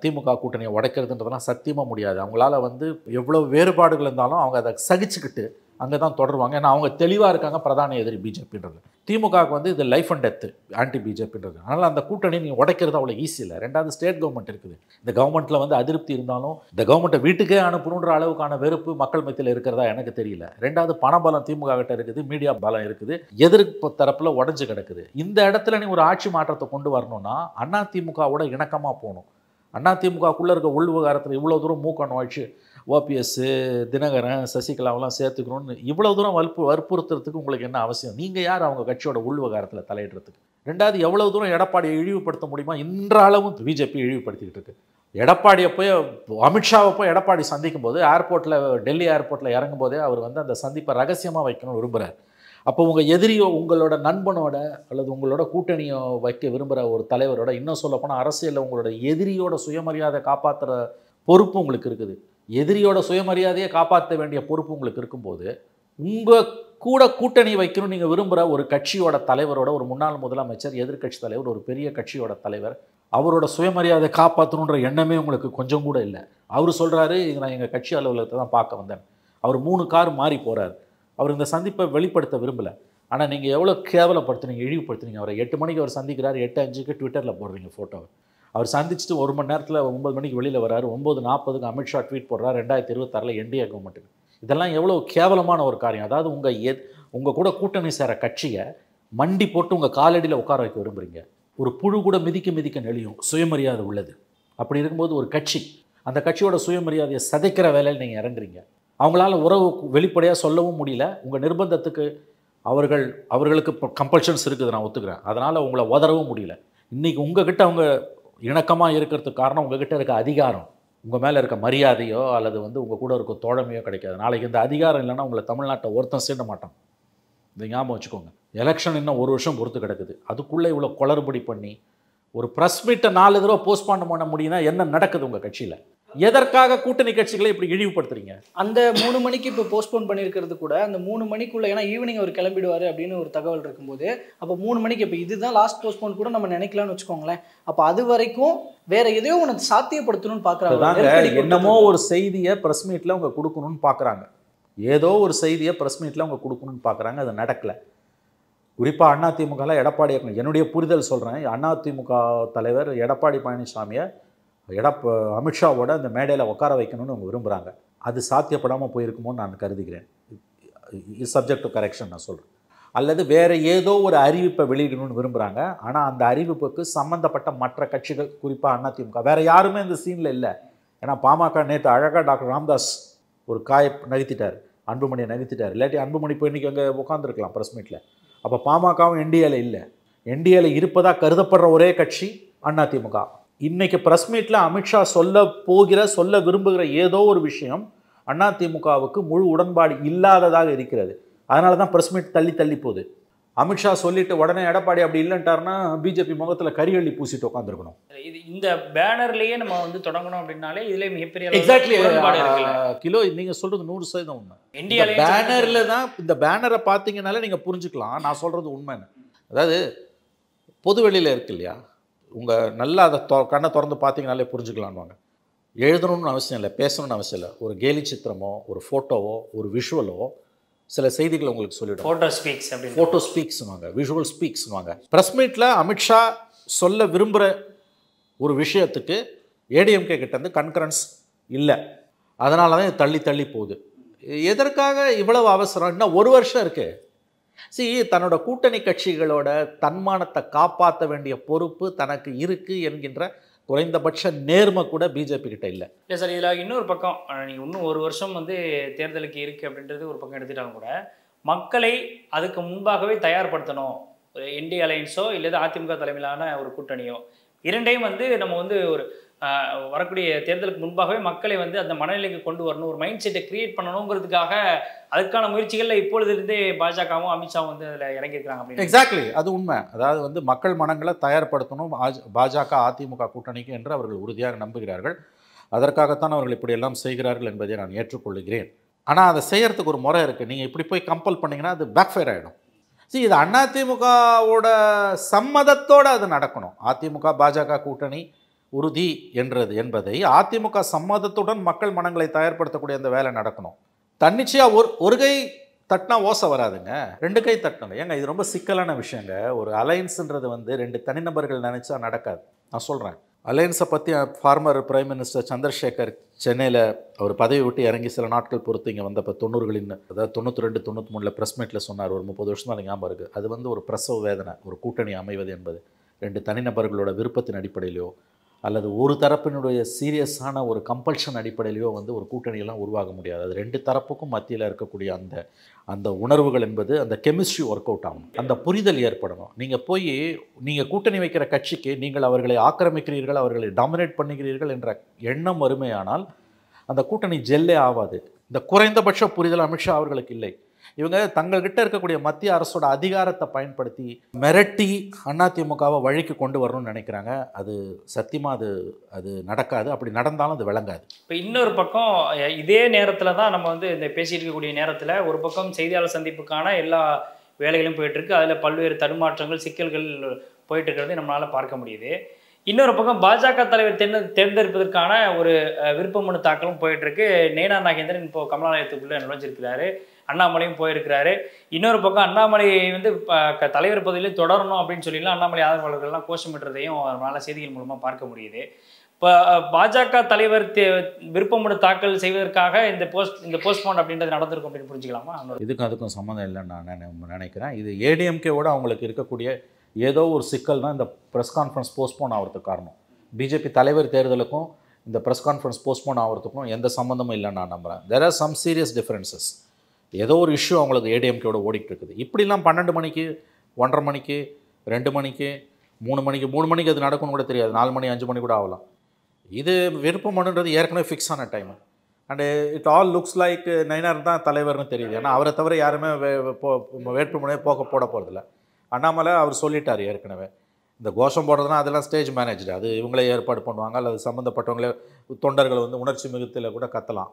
திமுக கூட்டணியை உடைக்கிறதுன்றதெல்லாம் சத்தியமாக முடியாது. அவங்களால வந்து எவ்வளோ வேறுபாடுகள் இருந்தாலும் அவங்க அதை சகிச்சுக்கிட்டு அங்கே தான் தொடருவாங்க. ஏன்னா அவங்க தெளிவாக இருக்காங்க, பிரதான எதிரி பிஜேபின்றது. திமுகவுக்கு வந்து இது லைஃப் அண்ட் டெத்து ஆன்டி பிஜேபின்றது. அதனால் அந்த கூட்டணி நீங்கள் உடைக்கிறது அவ்வளோ ஈஸி இல்லை. 2வது ஸ்டேட் கவர்மெண்ட் இருக்குது. இந்த கவர்மெண்ட்டில் வந்து அதிருப்தி இருந்தாலும் இந்த கவர்மெண்ட்டை வீட்டுக்கே அனுப்பணுன்ற அளவுக்கான வெறுப்பு மக்கள் மத்தியில் இருக்கிறதா எனக்கு தெரியல. 2வது பணபலம் திமுக கிட்ட இருக்குது, மீடியா பலம் இருக்குது, எதிர்ப்பு தரப்பில் உடஞ்சி கிடக்குது. இந்த இடத்துல நீ ஒரு ஆட்சி மாற்றத்தை கொண்டு வரணும்னா அதிமுகவோட இணக்கமாக போகணும். அதிமுகக்குள்ளே இருக்க உள் விவகாரத்தில் இவ்வளோ தூரம் மூக்க நுழைச்சு ஓபிஎஸ், தினகரன், சசிகலாவெல்லாம் சேர்த்துக்கணும்னு இவ்வளோ தூரம் வற்புறுத்துறதுக்கு உங்களுக்கு என்ன அவசியம்? நீங்கள் யார் அவங்க கட்சியோட உள் விவகாரத்தில் தலையிடுறதுக்கு? 2வது, எவ்வளோ தூரம் எடப்பாடியை இழிவுபடுத்த முடியுமா? இன்றளவும் பிஜேபி இழிவுபடுத்திக்கிட்டு இருக்கு. எடப்பாடியை போய், அமித்ஷாவை போய் எடப்பாடி சந்திக்கும் போது ஏர்போர்ட்டில், டெல்லி ஏர்போர்ட்டில் இறங்கும் போதே அவர் வந்து அந்த சந்திப்பை ரகசியமாக வைக்கணும்னு விரும்புகிறார். அப்போ உங்கள் எதிரியோ, உங்களோட நண்பனோட அல்லது உங்களோட கூட்டணியோ வைக்க விரும்புகிற ஒரு தலைவரோட, இன்னும் சொல்லப்போனால் அரசியலில் உங்களோட எதிரியோட சுயமரியாதை காப்பாற்றுற பொறுப்பு உங்களுக்கு இருக்குது. எதிரியோட சுயமரியாதையை காப்பாற்ற வேண்டிய பொறுப்பு உங்களுக்கு இருக்கும்போது உங்கள் கூட கூட்டணி வைக்கணும்னு நீங்கள் விரும்புகிற ஒரு கட்சியோட தலைவரோட, ஒரு முன்னாள் முதலமைச்சர், எதிர்கட்சி தலைவர், ஒரு பெரிய கட்சியோட தலைவர், அவரோட சுயமரியாதை காப்பாற்றணுன்ற எண்ணமே உங்களுக்கு கொஞ்சம் கூட இல்லை. அவர் சொல்கிறாரு, நான் எங்கள் கட்சி அலுவலகத்தை தான் பார்க்க வந்தேன். அவர் 3 கார் மாறி போகிறார். அவர் இந்த சந்திப்பை வெளிப்படுத்த விரும்பலை. ஆனால் நீங்கள் எவ்வளோ கேவலப்படுத்துனீங்க, இழிவுபடுத்துனீங்க. அவரை 8 மணிக்கு அவர் சந்திக்கிறார், 8:05 ட்விட்டரில் போடுறீங்க ஃபோட்டோவை. அவர் சந்திச்சுட்டு 1 மணி நேரத்தில் 9 மணிக்கு வெளியில் வராரு. 9:40 அமித்ஷா ட்வீட் போடுறார், 2026 என்டிஏ கவர்மெண்ட்டுக்கு. இதெல்லாம் எவ்வளோ கேவலமான ஒரு காரியம். அதாவது உங்கள் கூட கூட்டணி சேர கட்சியை மண்டி போட்டு உங்கள் காலடியில் உட்கார வைக்க விரும்புகிறீங்க. ஒரு புழு கூட மிதிக்க நெளியும், சுயமரியாதை உள்ளது. அப்படி இருக்கும்போது ஒரு கட்சி, அந்த கட்சியோட சுயமரியாதையை சதைக்கிற வேலையில் நீங்கள் இறங்குறீங்க. அவங்களால உறவு வெளிப்படையாக சொல்லவும் முடியல. உங்கள் நிர்பந்தத்துக்கு அவர்களுக்கு கம்பல்ஷன்ஸ் இருக்குது, நான் ஒத்துக்கிறேன். அதனால் உங்களை உதறவும் முடியல. இன்றைக்கி உங்ககிட்ட அவங்க இணக்கமாக இருக்கிறதுக்கு காரணம் உங்ககிட்ட இருக்க அதிகாரம், உங்கள் மேலே இருக்க மரியாதையோ அல்லது உங்கள் கூட இருக்க தோழமையோ கிடைக்காது. நாளைக்கு இந்த அதிகாரம் இல்லைன்னா உங்களை தமிழ்நாட்டை ஒருத்தன் சீண்ட மாட்டான். இதை ஞாபகம் வச்சுக்கோங்க. எலெக்ஷன் இன்னும் 1 வருஷம் பொறுத்து கிடக்குது. அதுக்குள்ளே இவ்வளோ குளறுபடி பண்ணி ஒரு ப்ரெஸ் மீட்டை 4 தடவை போஸ்ட்பான் பண்ண முடியும்னா என்ன நடக்குது உங்கள் கட்சியில்? எதற்காக கூட்டணி கட்சிகளை இப்படி இழிவுபடுத்துறீங்க? அந்த 3 மணிக்கு இப்போ போஸ்ட்போன் பண்ணியிருக்கிறது கூட அந்த 3 மணிக்குள்ள, ஏன்னா ஈவினிங் அவர் கிளம்பிடுவார் அப்படின்னு ஒரு தகவல் இருக்கும்போது, அப்போ 3 மணிக்கு இப்போ இதுதான் லாஸ்ட் போஸ்ட்போன் கூட நம்ம நினைக்கலாம்னு வச்சுக்கோங்களேன். அப்போ அது வரைக்கும் வேற எதையோ ஒன்று சாத்தியப்படுத்தணும்னு பார்க்குறாங்க. என்னமோ ஒரு செய்தியை ப்ரெஸ் மீட்டில் அவங்க கொடுக்கணும்னு பார்க்குறாங்க. ஏதோ ஒரு செய்தியை ப்ரெஸ் மீட்டில் அவங்க கொடுக்கணும்னு பார்க்குறாங்க. அது நடக்கலை. குறிப்பாக அதிமுகவில் எடப்பாடி, என்னுடைய புரிதல் சொல்கிறேன், அதிமுக தலைவர் எடப்பாடி பழனிசாமியை அமித்ஷாவோட அந்த மேடையில் உட்கார வைக்கணும்னு அவங்க விரும்புகிறாங்க. அது சாத்தியப்படாமல் போயிருக்குமோன்னு நான் கருதுகிறேன். சப்ஜெக்ட் டு கரெக்ஷன் நான் சொல்கிறேன். அல்லது வேறு ஏதோ ஒரு அறிவிப்பை வெளியிடணும்னு விரும்புகிறாங்க. ஆனால் அந்த அறிவிப்புக்கு சம்மந்தப்பட்ட மற்ற கட்சிகள், குறிப்பாக அதிமுக, வேறு யாருமே இந்த சீனில் இல்லை. ஏன்னா பாமக நேற்று அழகாக டாக்டர் ராமதாஸ் ஒரு காயை நகர்த்திட்டார், அன்புமணியை நகர்த்திட்டார். இல்லாட்டி அன்புமணி இப்போ இன்றைக்கி அங்கே உட்காந்துருக்கலாம் ப்ரெஸ் மீட்டில். அப்போ பாமகவும் என்டிஏல இல்லை. என்டிஏல இருப்பதாக கருதப்படுற ஒரே கட்சி அதிமுக. இன்றைக்கி ப்ரெஸ் மீட்டில் அமித்ஷா சொல்ல விரும்புகிற ஏதோ ஒரு விஷயம் அதிமுகவுக்கு முழு உடன்பாடு இல்லாததாக இருக்கிறது. அதனால தான் ப்ரெஸ் மீட் தள்ளி போகுது. அமித்ஷா சொல்லிட்டு உடனே எடப்பாடி அப்படி இல்லைன்ட்டாருன்னா பிஜேபி முகத்தில் கரியள்ளி பூசிட்டு உட்காந்துருக்கணும். இது இந்த பேனர்லேயே நம்ம தொடங்கணும் அப்படின்னாலே இதுல மிகப்பெரிய எக்ஸாக்ட்லி கிலோ நீங்கள் சொல்கிறது 100% உண்மை. இந்தியா பேனரில் தான், இந்த பேனரை பார்த்தீங்கன்னாலே நீங்கள் புரிஞ்சுக்கலாம் நான் சொல்கிறது உண்மைன்னு. அதாவது பொதுவெளியில் இருக்கு இல்லையா, உங்கள் நல்லா அதை கண்ணை திறந்து பார்த்தீங்கனாலே புரிஞ்சுக்கலான்வாங்க. எழுதணும்னு அவசியம் இல்லை, பேசணும்னு அவசியம் இல்லை. ஒரு கேலி சித்திரமோ, ஒரு ஃபோட்டோவோ, ஒரு விஷுவலோ சில செய்திகளை உங்களுக்கு சொல்லிவிடும். ஃபோட்டோ ஸ்பீக்ஸ்னுவாங்க, விஷுவல் ஸ்பீக்ஸ்னுவாங்க. ப்ரெஸ் மீட்டில் அமித்ஷா சொல்ல விரும்புகிற ஒரு விஷயத்துக்கு ஏடிஎம்கே கிட்டேருந்து கன்கரன்ஸ் இல்லை. அதனால தான் இது தள்ளி போகுது. எதற்காக இவ்வளவு அவசரம்? இன்னும் 1 வருஷம் இருக்குது. தன்னோட கூட்டணி கட்சிகளோட தன்மானத்தை காப்பாற்ற வேண்டிய பொறுப்பு தனக்கு இருக்குது என்கின்ற குறைந்தபட்ச நேர்மை கூட பிஜேபி கிட்ட இல்லை. இல்லை சார், இதில் இன்னொரு பக்கம், நீங்கள் இன்னும் 1 வருஷம் தேர்தலுக்கு இருக்குது அப்படின்றது ஒரு பக்கம் எடுத்துட்டாலும் கூட மக்களை அதுக்கு முன்பாகவே தயார்படுத்தணும். ஒரு என்டி அலையன்ஸோ இல்லை அதிமுக தலைமையிலான ஒரு கூட்டணியோ, இரண்டையும் நம்ம ஒரு வரக்கூடிய தேர்தலுக்கு முன்பாகவே மக்களை அந்த மனநிலைக்கு கொண்டு வரணும், ஒரு மைண்ட் செட்டை கிரியேட் பண்ணணுங்கிறதுக்காக அதுக்கான முயற்சிகளில் இப்பொழுதுலேருந்தே பாஜகவும் அமித்ஷாவும் அதில் இறங்கியிருக்கிறாங்க அப்படின்னு. எக்ஸாக்ட்லி, அது உண்மை. அதாவது மக்கள் மனங்களை தயார்படுத்தணும் பாஜக அதிமுக கூட்டணிக்கு என்று அவர்கள் உறுதியாக நம்புகிறார்கள். அதற்காகத்தான் அவர்கள் இப்படியெல்லாம் செய்கிறார்கள் என்பதை நான் ஏற்றுக்கொள்கிறேன். ஆனால் அதை செய்கிறதுக்கு ஒரு முறை இருக்குது. நீங்கள் இப்படி போய் கம்பல் பண்ணிங்கன்னா அது பேக்ஃபயர் ஆகிடும். இது அதிமுகவோட சம்மதத்தோடு அது நடக்கணும். அதிமுக பாஜக கூட்டணி உறுதி என்பதை அதிமுக சம்மதத்துடன் மக்கள் மனங்களை தயார்படுத்தக்கூடிய அந்த வேலை நடக்கணும். தன்னிச்சையாக ஒரு கை தட்டினா ஓசை வராதுங்க, 2 கை தட்டணும். ஏங்க இது ரொம்ப சிக்கலான விஷயங்க. ஒரு அலையன்ஸுன்றது 2 தனிநபர்கள் நினச்சா நடக்காது. நான் சொல்கிறேன், அலையன்ஸை பற்றி ஃபார்மர் பிரைம் மினிஸ்டர் சந்திரசேகர் சென்னையில் அவர் பதவி விட்டு இறங்கி சில நாட்கள் பொறுத்து இங்கே வந்தப்போ 90களின், அதாவது 92 93 ப்ரெஸ் மீட்டில் சொன்னார். ஒரு 30 வருஷம் தான் ஞாபகம் இருக்குது. அது ஒரு பிரசவ வேதனை. ஒரு கூட்டணி அமைவது என்பது 2 தனிநபர்களோட விருப்பத்தின் அடிப்படையிலையோ அல்லது ஒரு தரப்பினுடைய சீரியஸான ஒரு கம்பல்ஷன் அடிப்படையிலையோ ஒரு கூட்டணியெல்லாம் உருவாக முடியாது. அது 2 தரப்புக்கும் மத்தியில் இருக்கக்கூடிய அந்த உணர்வுகள் என்பது, அந்த கெமிஸ்ட்ரி ஒர்க் அவுட் ஆகணும், அந்த புரிதல் ஏற்படணும். நீங்கள் கூட்டணி வைக்கிற கட்சிக்கு நீங்கள் அவர்களை ஆக்கிரமிக்கிறீர்கள், அவர்களை டாமினேட் பண்ணுகிறீர்கள் என்ற எண்ணம் வறுமையானால் அந்த கூட்டணி ஜெல்லே ஆகாது. இந்த குறைந்தபட்ச புரிதல் அமித்ஷா அவர்களுக்கு இல்லை. இவங்க தங்கள்கிட்ட இருக்கக்கூடிய மத்திய அரசோட அதிகாரத்தை பயன்படுத்தி மிரட்டி அதிமுகவை வழிக்கு கொண்டு வரணும்னு நினைக்கிறாங்க. அது சத்தியமாக அது நடக்காது. அப்படி நடந்தாலும் அது விளங்காது. இப்போ இன்னொரு பக்கம் இதே நேரத்தில் தான் நம்ம இந்த பேசிட்டு இருக்கக்கூடிய நேரத்தில் ஒரு பக்கம் செய்தியாளர் சந்திப்புக்கான எல்லா வேலைகளும் போயிட்டுருக்கு. அதில் பல்வேறு தடுமாற்றங்கள், சிக்கல்கள் போயிட்டு இருக்கிறது நம்மளால் பார்க்க முடியுது. இன்னொரு பக்கம் பாஜக தலைவர் தேர்ந்தெடுப்பதற்கான ஒரு விருப்ப மனு தாக்கலும் போயிட்டுருக்கு. நேனா நாகேந்திரன் இப்போ கமலாலயத்துக்குள்ளே நுழைஞ்சிருக்கிறாரு, அண்ணாமலையும் போயிருக்கிறாரு. இன்னொரு பக்கம் அண்ணாமலை தலைவர் பதவியிலே தொடரணும் அப்படின்னு சொல்லிலாம் அண்ணாமலை ஆதரவாளர்கள்லாம் கோஷமிட்டுறதையும் நம்மளால் செய்திகள் மூலமாக பார்க்க முடியுது. இப்போ பாஜக தலைவர் விருப்பமனு தாக்கல் செய்வதற்காக இந்த போஸ்ட்போன் அப்படின்றது நடந்திருக்கும் அப்படின்னு புரிஞ்சுக்கலாமா? இதுக்கும் அதுக்கும் சம்மந்தம் இல்லைன்னு நான் நினைக்கிறேன். இது ஏடிஎம்கேவோட அவங்களுக்கு இருக்கக்கூடிய ஏதோ ஒரு சிக்கல் தான் இந்த ப்ரெஸ் கான்ஃபரன்ஸ் போஸ்ட்போன் ஆகிறதுக்கு காரணம். பிஜேபி தலைவர் தேர்தலுக்கும் இந்த ப்ரெஸ் கான்ஃபரன்ஸ் போஸ்ட்போன் ஆகிறதுக்கும் எந்த சம்மந்தமும் இல்லைன்னு நான் நம்புகிறேன். There are some serious differences. ஏதோ ஒரு இஷ்யூ அவங்களுக்கு ஏடிஎம்கேவோட ஓடிட்டு இருக்குது. இப்படிலாம் 12 மணிக்கு 1:30 மணிக்கு 2 மணிக்கு 3 மணிக்கு அது நடக்கும்னு கூட தெரியாது. 4 மணி 5 மணி கூட ஆகலாம். இது விருப்பமனுன்றது ஏற்கனவே ஃபிக்ஸ் ஆன time. And it all looks like Nainar தான் தலைவர்னு தெரியுது. ஏன்னா அவரை தவிர யாருமே வேட்புமனையை போட போகிறதில்ல. அண்ணாமலை அவர் சொல்லிட்டார் ஏற்கனவே. இந்த கோஷம் போடுறதுனா அதெல்லாம் ஸ்டேஜ் மேனேஜ்டு, அது இவங்களே ஏற்பாடு பண்ணுவாங்க. அல்லது சம்மந்தப்பட்டவங்களே தொண்டர்கள் வந்து உணர்ச்சி மிகுத்தில் கூட கத்தலாம்.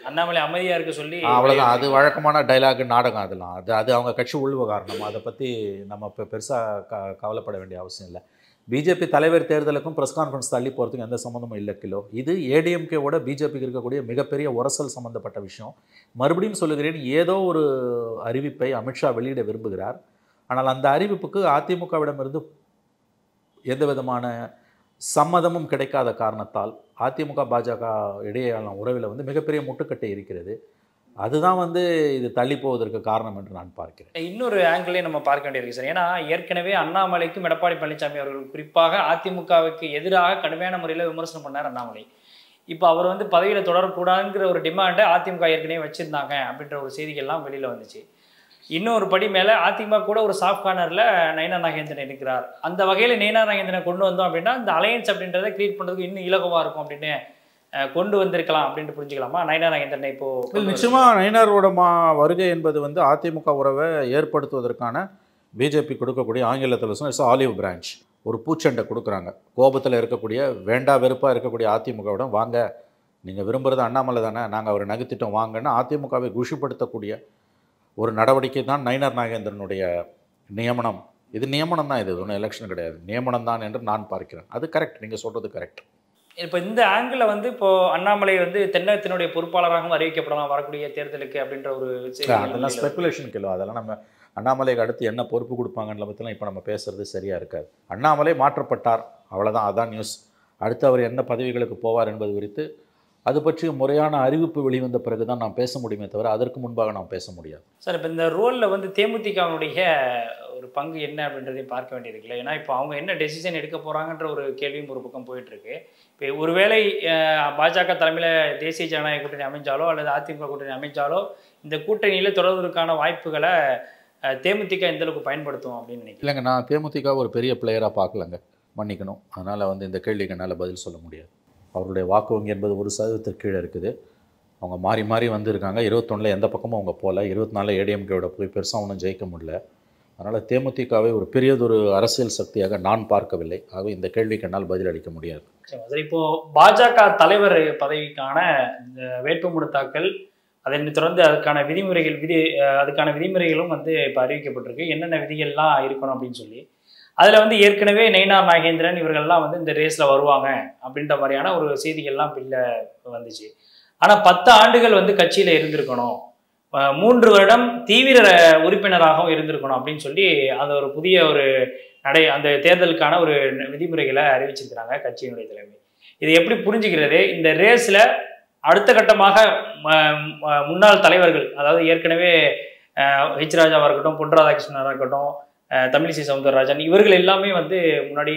அண்ணாமலை அமைதியாக இருக்க சொல்லி அவ்வளோதான். அது வழக்கமான டைலாக் நாடகம். அதெல்லாம் அது அவங்க கட்சி உள்விவகாரம். அதை பற்றி நம்ம இப்போ பெருசாக கவலைப்பட வேண்டிய அவசியம் இல்லை. பிஜேபி தலைவர் தேர்தலுக்கும் ப்ரெஸ் கான்ஃபரன்ஸ் தள்ளி போகிறதுக்கும் எந்த சம்மந்தமும் இல்லை கிலோ. இது ஏடிஎம்கேவோட பிஜேபிக்கு இருக்கக்கூடிய மிகப்பெரிய உரசல் சம்மந்தப்பட்ட விஷயம். மறுபடியும் சொல்லுகிறேன், ஏதோ ஒரு அறிவிப்பை அமித்ஷா வெளியிட விரும்புகிறார். ஆனால் அந்த அறிவிப்புக்கு அதிமுகவிடமிருந்து எந்த விதமான சம்மதமும் கிடைக்காத காரணத்தால் அதிமுக பாஜக இடையேயான உறவில் வந்து மிகப்பெரிய முட்டுக்கட்டை இருக்கிறது. அதுதான் வந்து இது தள்ளி போவதற்கு காரணம் என்று நான் பார்க்கிறேன். இன்னொரு ஆங்கிளே நம்ம பார்க்க வேண்டியிருக்கு சார். ஏன்னா ஏற்கனவே அண்ணாமலைக்கும் எடப்பாடி பழனிசாமி அவர்கள் குறிப்பாக அதிமுகவுக்கு எதிராக கடுமையான முறையில் விமர்சனம் பண்ணார் அண்ணாமலை. இப்போ அவர் வந்து பதவியில் தொடரக்கூடாதுங்கிற ஒரு டிமாண்டை அதிமுக ஏற்கனவே வச்சுருந்தாங்க அப்படின்ற ஒரு செய்திகள்லாம் வெளியில் வந்துச்சு. இன்னொரு படி மேலே அதிமுக கூட ஒரு சாஃப்ட் கார்னரில் நயினார் நாகேந்திரன் இருக்கிறார். அந்த வகையில் நயினார் நாகேந்திரனை கொண்டு வந்தோம் அப்படின்னா இந்த அலையன்ஸ் அப்படின்றத கிரியேட் பண்ணுறதுக்கு இன்னும் இலகுவாக இருக்கும் அப்படின்னு கொண்டு வந்திருக்கலாம் அப்படின்ட்டு புரிஞ்சுக்கலாமா? நயினார் நாகேந்திரனை இப்போது நிச்சயமாக நயினாரோட வருகை என்பது வந்து அதிமுக உறவை ஏற்படுத்துவதற்கான பிஜேபி கொடுக்கக்கூடிய ஆங்கிலத்தில் இட்ஸ் ஆலிவ் பிரான்ச். ஒரு பூச்செண்டை கொடுக்குறாங்க. கோபத்தில் இருக்கக்கூடிய வேண்டா வெறுப்பாக இருக்கக்கூடிய அதிமுகவோட வாங்க, நீங்கள் விரும்புகிறது அண்ணாமலை தானே, நாங்கள் அவரை நகர்த்திட்டோம் வாங்கன்னு அதிமுகவை குஷிப்படுத்தக்கூடிய ஒரு நடவடிக்கை தான் நயினார் நாகேந்திரனுடைய நியமனம். இது நியமனம் தான், இது ஒன்றும் எலெக்ஷன் கிடையாது, நியமனம் தான் என்று நான் பார்க்கிறேன். அது கரெக்ட், நீங்கள் சொல்கிறது கரெக்ட். இப்போ இந்த ஆங்கிளில் வந்து இப்போது அண்ணாமலை வந்து தென்னகத்தினுடைய பொறுப்பாளராகவும் அறிவிக்கப்படலாம் வரக்கூடிய தேர்தலுக்கு அப்படின்ற ஒரு அதெல்லாம் ஸ்பெகுலேஷன் கிலோ. அதெல்லாம் நம்ம அண்ணாமலைக்கு அடுத்து என்ன பொறுப்பு கொடுப்பாங்கன்ற பற்றிலாம் இப்போ நம்ம பேசுகிறது சரியாக இருக்காது. அண்ணாமலை மாற்றப்பட்டார், அவ்வளோதான், அதான் நியூஸ். அடுத்து அவர் என்ன பதவிகளுக்கு போவார் என்பது குறித்து அது பற்றி முறையான அறிவிப்பு வெளிவந்த பிறகு தான் நாம் பேச முடியுமே தவிர அதற்கு முன்பாக நாம் பேச முடியாது. சார், இப்போ இந்த ரோலில் வந்து தேமுதிகவுடைய ஒரு பங்கு என்ன அப்படின்றதையும் பார்க்க வேண்டியிருக்குல்ல. ஏன்னா இப்போ அவங்க என்ன டெசிஷன் எடுக்க போகிறாங்கன்ற ஒரு கேள்வியும் ஒரு பக்கம் போயிட்டுருக்கு. இப்போ ஒருவேளை பாஜக தலைமையில் தேசிய ஜனநாயக கூட்டணி அமைஞ்சாலோ அல்லது அதிமுக கூட்டணி அமைஞ்சாலோ இந்த கூட்டணியில் தொடர்வதற்கான வாய்ப்புகளை தேமுதிக எந்த அளவுக்கு பயன்படுத்தும் அப்படின்னு நினைக்கிறேன். இல்லைங்க, நான் தேமுதிக ஒரு பெரிய பிளேயராக பார்க்கலங்க, மன்னிக்கணும். அதனால் வந்து இந்த கேள்விக்கு என்னால் பதில் சொல்ல முடியாது. அவருடைய வாக்கு வங்கி என்பது 1% கீழே இருக்குது. அவங்க மாறி மாறி வந்திருக்காங்க. 21 எந்த பக்கமும் அவங்க போகல. 24 ஏடிஎம்கேவோட போய் பெருசாக ஒன்றும் ஜெயிக்க முடியல. அதனால் தேமுதிகவை ஒரு பெரியதொரு அரசியல் சக்தியாக நான் பார்க்கவில்லை. ஆகவே இந்த கேள்விக்கு என்னால் பதிலளிக்க முடியாது. சரி, இப்போது பாஜக தலைவர் பதவிக்கான இந்த வேட்புமனு தாக்கல், அதை தொடர்ந்து அதுக்கான விதிமுறைகளும் வந்து இப்போ அறிவிக்கப்பட்டிருக்கு. என்னென்ன விதிகள்லாம் இருக்கணும் அப்படின்னு சொல்லி அதில் வந்து ஏற்கனவே நயினார் நாகேந்திரன் இவர்கள்லாம் வந்து இந்த ரேஸில் வருவாங்க அப்படின்ற மாதிரியான ஒரு செய்திகள்லாம் பில்ல வந்துச்சு. ஆனால் 10 ஆண்டுகள் வந்து கட்சியில் இருந்திருக்கணும், 3 வருடம் தீவிர உறுப்பினராகவும் இருந்திருக்கணும் அப்படின்னு சொல்லி அது ஒரு புதிய ஒரு அந்த தேர்தலுக்கான ஒரு விதிமுறைகளை அறிவிச்சிருக்கிறாங்க கட்சியினுடைய தலைமை. இது எப்படி புரிஞ்சுக்கிறது? இந்த ரேஸில் அடுத்த கட்டமாக முன்னாள் தலைவர்கள், அதாவது ஏற்கனவே ஹெச் ராஜாவாக இருக்கட்டும், பொன் ராதாகிருஷ்ணனாக இருக்கட்டும், தமிழிசை சவுந்தரராஜன், இவர்கள் எல்லாமே வந்து முன்னாடி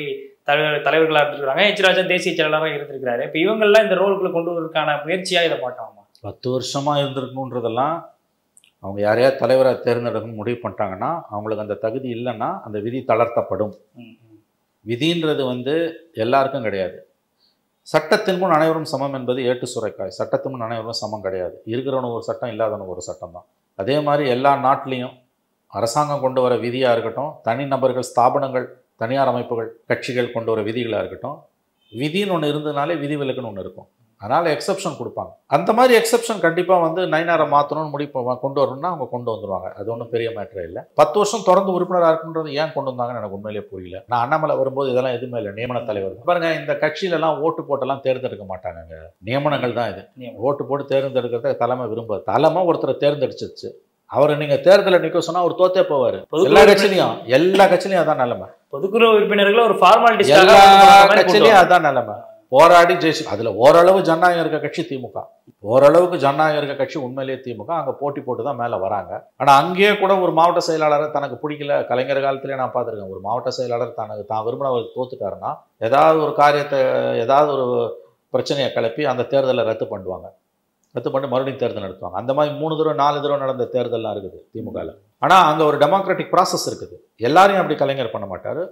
தலைவர்களாக இருந்திருக்கிறாங்க. ஹெச் ராஜா தேசிய செயலாளராக இருந்திருக்கிறாரு. இப்போ இவங்கெல்லாம் இந்த ரோலுக்குள்ள கொண்டு வருவதற்கான முயற்சியாக இதை பார்க்கலாமா? 10 வருஷமாக இருந்திருக்கணுன்றதெல்லாம் அவங்க யாரையாவது தலைவராக தேர்ந்தெடுக்கணும்னு முடிவு பண்ணிட்டாங்கன்னா அவங்களுக்கு அந்த தகுதி இல்லைன்னா அந்த விதி தளர்த்தப்படும். விதின்றது வந்து எல்லாருக்கும் கிடையாது. சட்டத்தின் முன் அனைவரும் சமம் என்பது ஏட்டு சுரைக்காய். சட்டத்தின் முன் அனைவரும் சமம் கிடையாது. இருக்கிறவனுக்கு ஒரு சட்டம், இல்லாதவனுக்கு ஒரு சட்டம் தான். அதே மாதிரி எல்லா நாட்டிலையும் அரசாங்கம் கொண்டு வர விதியாக இருக்கட்டும், தனிநபர்கள், ஸ்தாபனங்கள், தனியார் அமைப்புகள், கட்சிகள் கொண்டு வர விதிகளாக இருக்கட்டும், விதின்னு ஒன்று இருந்ததுனாலே விதிவிலக்குன்னு ஒன்று இருக்கும். அதனால் எக்ஸப்ஷன் கொடுப்பாங்க. அந்த மாதிரி எக்ஸப்ஷன் கண்டிப்பாக வந்து நயினாரை மாற்றணும்னு முடிவு கொண்டு வரணும்னா அவங்க கொண்டு வந்துடுவாங்க. அது ஒன்றும் பெரிய மேட்டரே இல்லை. 10 வருஷம் தொடர்ந்து உறுப்பினராக இருக்குன்றது ஏன் கொண்டு வந்தாங்கன்னு எனக்கு உண்மையிலே புரியல. நான் அண்ணாமலை வரும்போது இதெல்லாம் எதுவுமே இல்லை. நியமன தலைவர் பாருங்க, இந்த கட்சியிலலாம் ஓட்டு போட்டெல்லாம் தேர்ந்தெடுக்க மாட்டாங்க, நியமனங்கள் தான் இது. ஓட்டு போட்டு தேர்ந்தெடுக்கிறத தலைமை விரும்பாது. தலைமை ஒருத்தரை தேர்ந்தெடுச்சிருச்சு, அவரை நீங்கள் தேர்தலில் நிற்க சொன்னால் அவர் தோத்தே போவார். எல்லா கட்சியிலையும் அதான் நிலைமை. பொதுக்குழு உறுப்பினர்கள் ஒரு ஃபார்மாலிட்டி, எல்லா கட்சியிலையும் அதான் நிலைமை. போராடி ஜெயிச்சு. அதில் ஓரளவு ஜனநாயகம் இருக்க கட்சி திமுக, ஓரளவுக்கு ஜனநாயகம் இருக்க கட்சி உண்மையிலேயே திமுக. அங்கே போட்டி போட்டு தான் மேலே வராங்க. ஆனால் அங்கேயே கூட ஒரு மாவட்ட செயலாளரை தனக்கு பிடிக்கல, கலைஞர் காலத்திலே நான் பார்த்துருக்கேன், ஒரு மாவட்ட செயலாளர் தான் விரும்பினவர் தோத்துட்டாருன்னா ஏதாவது ஒரு காரியத்தை, ஏதாவது ஒரு பிரச்சனையை கிளப்பி அந்த தேர்தலை ரத்து பண்ணுவாங்க, ரத்து பண்ணி மறுபடியும் தேர்தல் நடத்துவாங்க. அந்த மாதிரி 3 தடவை 4 தடவை நடந்த தேர்தல்லாம் இருக்குது திமுகவில். ஆனால் அங்கே ஒரு டெமோக்ராட்டிக் ப்ராசஸ் இருக்குது. எல்லாரையும் அப்படி கலைஞர் பண்ண மாட்டார்.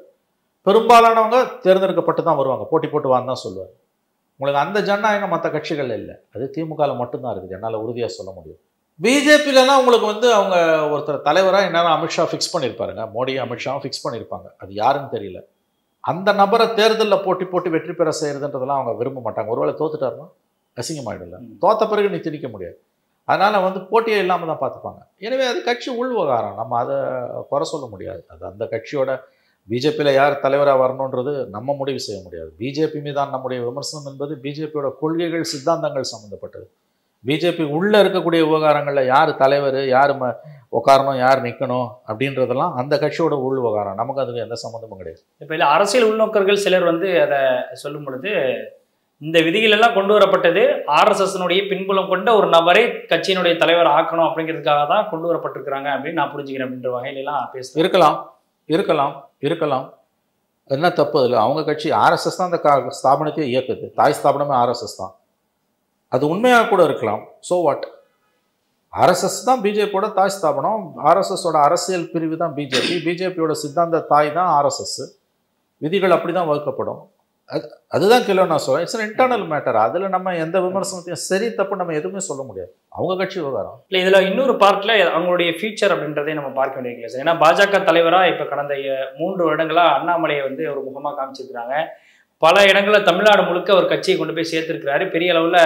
பெரும்பாலானவங்க தேர்ந்தெடுக்கப்பட்டு தான் வருவாங்க, போட்டி போட்டு வான்னு தான் சொல்லுவார். உங்களுக்கு அந்த ஜனநாயகம் மற்ற கட்சிகள் இல்லை, அது திமுகவில் மட்டும்தான் இருக்குது, என்னால் உறுதியாக சொல்ல முடியும். பிஜேபியிலலாம் உங்களுக்கு அவங்க ஒருத்தர் தலைவராக என்னென்ன அமித்ஷா ஃபிக்ஸ் பண்ணியிருப்பாருங்க, மோடி அமித்ஷாவும் ஃபிக்ஸ் பண்ணியிருப்பாங்க. அது யாருன்னு தெரியல. அந்த நபரை தேர்தலில் போட்டி வெற்றி பெற செய்கிறதுன்றதெல்லாம் அவங்க விரும்ப மாட்டாங்க. ஒருவேளை தோத்துட்டாருன்னா அசிங்கமாயிடல, தோத்த பிறகு நீ திணிக்க முடியாது. அதனால் போட்டியே இல்லாமல் தான் பார்த்துப்பாங்க. எனவே அது கட்சி உள்விவகாரம், நம்ம அதை குறை சொல்ல முடியாது. அது அந்த கட்சியோட பிஜேபியில் யார் தலைவராக வரணுன்றது நம்ம முடிவு செய்ய முடியாது. பிஜேபி மீதான நம்முடைய விமர்சனம் என்பது பிஜேபியோட கொள்கைகள், சித்தாந்தங்கள் சம்மந்தப்பட்டது. பிஜேபி உள்ளே இருக்கக்கூடிய விவகாரங்களில் யார் தலைவர், யார் உட்காரணும், யார் நிற்கணும் அப்படின்றதெல்லாம் அந்த கட்சியோட உள் விவகாரம். நமக்கு அதுக்கு எந்த சம்மந்தமும் கிடையாது. இப்போ இல்லை அரசியல் உள்நோக்கர்கள் சிலர் அதை சொல்லும் பொழுது, இந்த விதிகள் எல்லாம் கொண்டு வரப்பட்டது ஆர்எஸ்எஸ்னுடைய பின்புலம் கொண்ட ஒரு நபரை கட்சியினுடைய தலைவர் ஆக்கணும் அப்படிங்கிறதுக்காக தான் கொண்டு வரப்பட்டிருக்கிறாங்க அப்படின்னு நான் புரிஞ்சுக்கிறேன் அப்படின்ற வகையிலாம் பேச இருக்கலாம். என்ன தப்பு அதில்? அவங்க கட்சி ஆர்எஸ்எஸ் தான் அந்த ஸ்தாபனத்தையே இயக்குது, தாய் ஸ்தாபனமே ஆர்எஸ்எஸ் தான். அது உண்மையாக கூட இருக்கலாம். So what? ஆர்எஸ்எஸ் தான் பிஜேபியோட தாய் ஸ்தாபனம், ஆர்எஸ்எஸோட அரசியல் பிரிவு தான் பிஜேபி, பிஜேபியோட சித்தாந்த தாய் தான் ஆர்எஸ்எஸ். விதிகள் அப்படி தான் வகுக்கப்படும். அதுதான் கிலோ நான் சொல்கிறேன். It's internal matter. அதில் நம்ம எந்த விமர்சனத்தையும் சரி தப்பு நம்ம எதுவுமே சொல்ல முடியாது. அவங்க கட்சி விவகாரம். இல்லை, இதில் இன்னொரு பார்ட்டில் அவங்களுடைய ஃபியூச்சர் அப்படின்றதை நம்ம பார்க்க வேண்டிய சார். ஏன்னா பாஜக தலைவராக இப்போ கடந்த 3 வருடங்களாக அண்ணாமலையை ஒரு முகமாக காமிச்சிருக்கிறாங்க. பல இடங்களில் தமிழ்நாடு முழுக்க ஒரு கட்சியை கொண்டு போய் சேர்த்திருக்கிறாரு. பெரிய அளவில்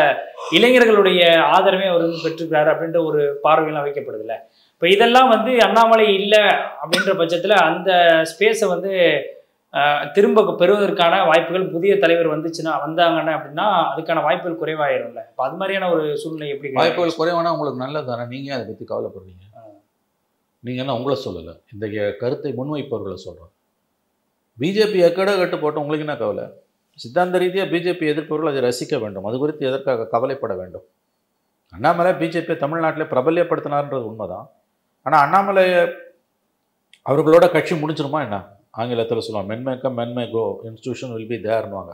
இளைஞர்களுடைய ஆதரவே அவர் பெற்றிருக்கிறாரு அப்படின்ற ஒரு பார்வையெல்லாம் வைக்கப்படுதில்ல. இப்போ இதெல்லாம் அண்ணாமலை இல்லை அப்படின்ற பட்சத்தில் அந்த ஸ்பேஸை திரும்ப பெறுவதற்கான வாய்ப்புகள், புதிய தலைவர் வந்தாங்கன்னா அப்படின்னா அதுக்கான வாய்ப்புகள் குறைவாயிரும்ல. இப்போ அது மாதிரியான ஒரு சூழ்நிலை எப்படி? வாய்ப்புகள் குறைவானா உங்களுக்கு நல்லது தானே, நீங்கள் அதை பற்றி கவலைப்படுறீங்க? நீங்கள் என்ன உங்களை சொல்லலை, இந்த கருத்தை முன்வைப்பவர்களை சொல்கிறோம். பிஜேபி எக்கட கட்டு போட்டு உங்களுக்கு என்ன கவலை? சித்தாந்த ரீதியாக பிஜேபி எதிர்ப்பவர்கள் அதை ரசிக்க வேண்டும், அது குறித்து எதற்காக கவலைப்பட வேண்டும்? அண்ணாமலை பிஜேபியை தமிழ்நாட்டில் பிரபல்யப்படுத்தினார்ன்றது உண்மைதான். ஆனால் அண்ணாமலை அவர்களோட கட்சி முடிஞ்சிருமா என்ன? ஆங்கிலத்தில் சொல்லுவாங்க, மென் மே கோ, இன்ஸ்டியூஷன் வில் பி தேர்னுவாங்க.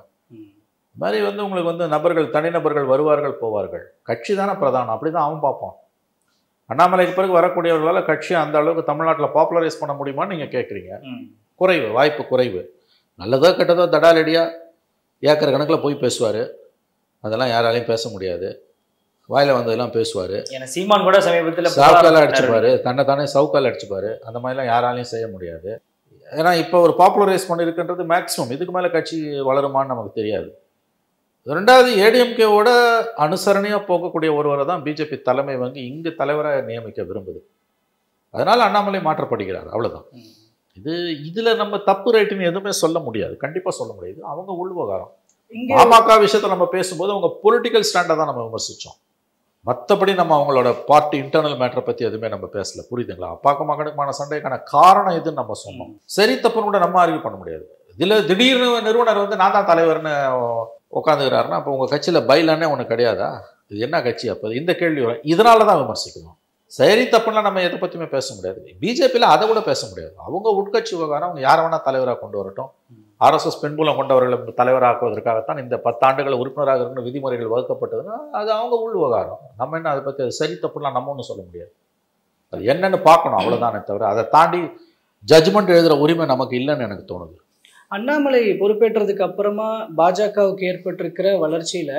இது மாதிரி உங்களுக்கு நபர்கள், தனிநபர்கள் வருவார்கள் போவார்கள், கட்சி தானே பிரதானம். அப்படி தான் அவன் பார்ப்போம். அண்ணாமலைக்கு பிறகு வரக்கூடியவர்களால் கட்சியை அந்த அளவுக்கு தமிழ்நாட்டில் பாப்புலரைஸ் பண்ண முடியுமான்னு நீங்கள் கேட்குறீங்க. குறைவு, வாய்ப்பு குறைவு. நல்லதோ கெட்டதோ தடாலடியாக ஏக்கர் கணக்கில் போய் பேசுவார், அதெல்லாம் யாராலையும் பேச முடியாது. வாயில் வந்ததெல்லாம் பேசுவார். சீமான் கூட சமீபத்தில் சவுக்கால் அடிச்சுப்பார், தன்னை தானே சவுக்கால் அடிச்சுப்பார். அந்த மாதிரிலாம் யாராலையும் செய்ய முடியாது. ஏன்னா இப்போ ஒரு பாப்புலரைஸ் பண்ணியிருக்கின்றது மேக்ஸிமம். இதுக்கு மேலே கட்சி வளருமான்னு நமக்கு தெரியாது. ரெண்டாவது, ஏடிஎம்கேவோட அனுசரணையாக போகக்கூடிய ஒருவரை தான் பிஜேபி தலைமை இங்கு தலைவராக நியமிக்க விரும்புது. அதனால் அண்ணாமலை மாற்றப்படுகிறார், அவ்வளோதான். இதில் நம்ம தப்பு ரைட்டுன்னு எதுவுமே சொல்ல முடியாது, கண்டிப்பாக சொல்ல முடியாது. அவங்க உள்விவகாரம். பாமக விஷயத்தை நம்ம பேசும்போது அவங்க பொலிட்டிக்கல் ஸ்டாண்டை தான் நம்ம விமர்சித்தோம். மற்றபடி நம்ம அவங்களோட பார்ட்டி இன்டர்னல் மேட்டரை பற்றி எதுவுமே நம்ம பேசல, புரியுதுங்களா? அப்பாக்கும் மகனுக்குமான சண்டைக்கான காரணம் எதுன்னு நம்ம சொன்னோம். சரி தப்புன்னு கூட நம்ம ஆர்கியூ பண்ண முடியாது. இதில் திடீர்னு நிறுவனர் நான் தான் தலைவர்னு உட்காந்துக்கிறாருன்னா அப்போ உங்கள் கட்சியில் பைலானே ஒன்று கிடையாதா? இது என்ன கட்சி? அப்போ இந்த கேள்வி வரும். இதனால தான் விமர்சிக்கணும். சரி தப்புன்னா நம்ம எதை பற்றியுமே பேச முடியாது. பிஜேபியில் அதை கூட பேச முடியாது. அவங்க உட்கட்சி விவகாரம், அவங்க யாரை வேணால் தலைவராக கொண்டு வரட்டும். ஆர்எஸ்எஸ் பெண்புலம் கொண்டவர்களை தலைவராக்குவதற்காகத்தான் இந்த 10 ஆண்டுகள் உறுப்பினராக இருக்கணும் விதிமுறைகள் வகுக்கப்பட்டதுன்னா அது அவங்க உள் விவகாரம். நம்ம என்ன அதை பற்றி சரி தப்புலாம் நம்ம ஒன்றும் சொல்ல முடியாது. அது என்னன்னு பார்க்கணும், அவ்வளோதானே தவிர அதை தாண்டி ஜட்ஜ்மெண்ட் எழுதுகிற உரிமை நமக்கு இல்லைன்னு எனக்கு தோணுது. அண்ணாமலை பொறுப்பேற்றதுக்கு அப்புறமா பாஜகவுக்கு ஏற்பட்டிருக்கிற வளர்ச்சியில்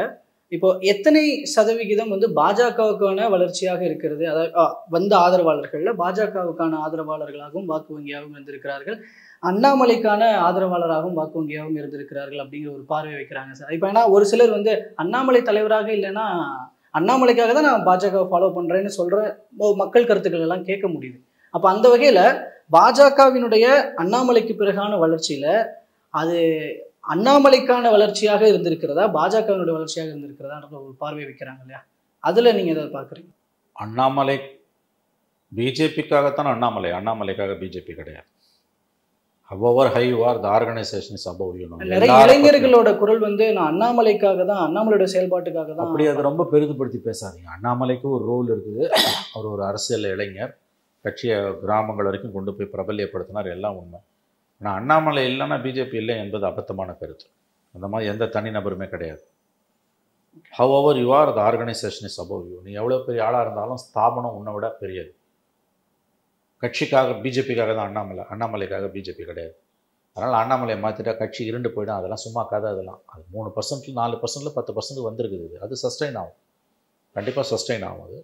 இப்போ எத்தனை சதவிகிதம் பாஜகவுக்கான வளர்ச்சியாக இருக்கிறது? அதாவது ஆதரவாளர்களில் பாஜகவுக்கான ஆதரவாளர்களாகவும் வாக்கு வங்கியாகவும் இருந்திருக்கிறார்கள், அண்ணாமலைக்கான ஆதரவாளராகவும் வாக்கு வங்கியாகவும் இருந்திருக்கிறார்கள் அப்படிங்கிற ஒரு பார்வை வைக்கிறாங்க சார். இப்போ ஏன்னா ஒரு சிலர் அண்ணாமலை தலைவராக இல்லைன்னா அண்ணாமலைக்காக தான் நான் பாஜகவை ஃபாலோ பண்ணுறேன்னு சொல்கிற மக்கள் கருத்துக்கள் எல்லாம் கேட்க முடியுது. அப்போ அந்த வகையில் பாஜகவினுடைய அண்ணாமலைக்கு பிறகான வளர்ச்சியில் அது அண்ணாமலைக்கான வளர்ச்சியாக இருந்திருக்கிறதா, பாஜகவினுடைய வளர்ச்சியாக இருந்திருக்கிறதான்ற ஒரு பார்வை வைக்கிறாங்க இல்லையா? அதில் நீங்கள் எதை பார்க்குறீங்க? அண்ணாமலை பிஜேபிக்காகத்தான் அண்ணாமலைக்காக பிஜேபி கிடையாது. however high you are, the organization is above you. நிறைய இளைஞர்களோட குரல் வந்து நான் அண்ணாமலைக்காக தான், அண்ணாமலையோட செயல்பாட்டுக்காக தான். அப்படி அதை ரொம்ப பெரிதுபடுத்தி பேசாதீங்க. அண்ணாமலைக்கு ஒரு ரோல் இருக்குது. அவர் ஒரு அரசியல் இளைஞர், கட்சியை கிராமங்கள் வரைக்கும் கொண்டு போய் பிரபல்யப்படுத்தினார், எல்லாம் உண்மை. ஆனால் அண்ணாமலை இல்லைன்னா பிஜேபி இல்லை என்பது அபத்தமான கருத்து. அந்த மாதிரி எந்த தனிநபருமே கிடையாது. however you are, the organization is above you. நீ எவ்வளோ பெரிய ஆளாக இருந்தாலும் ஸ்தாபனம் உன்னை விட பெரியது. கட்சிக்காக பிஜேபிக்காக தான் அண்ணாமலைக்காக பிஜேபி கிடையாது. அதனால் அண்ணாமலையை மாற்றிட்டா கட்சி இருண்டு போயிடும். அதெல்லாம் சும்மா கதை. அதெல்லாம் அது 3%, 4%, 10% வந்திருக்குது. அது சஸ்டெயின் ஆகும், கண்டிப்பாக சஸ்டெயின் ஆகும். அது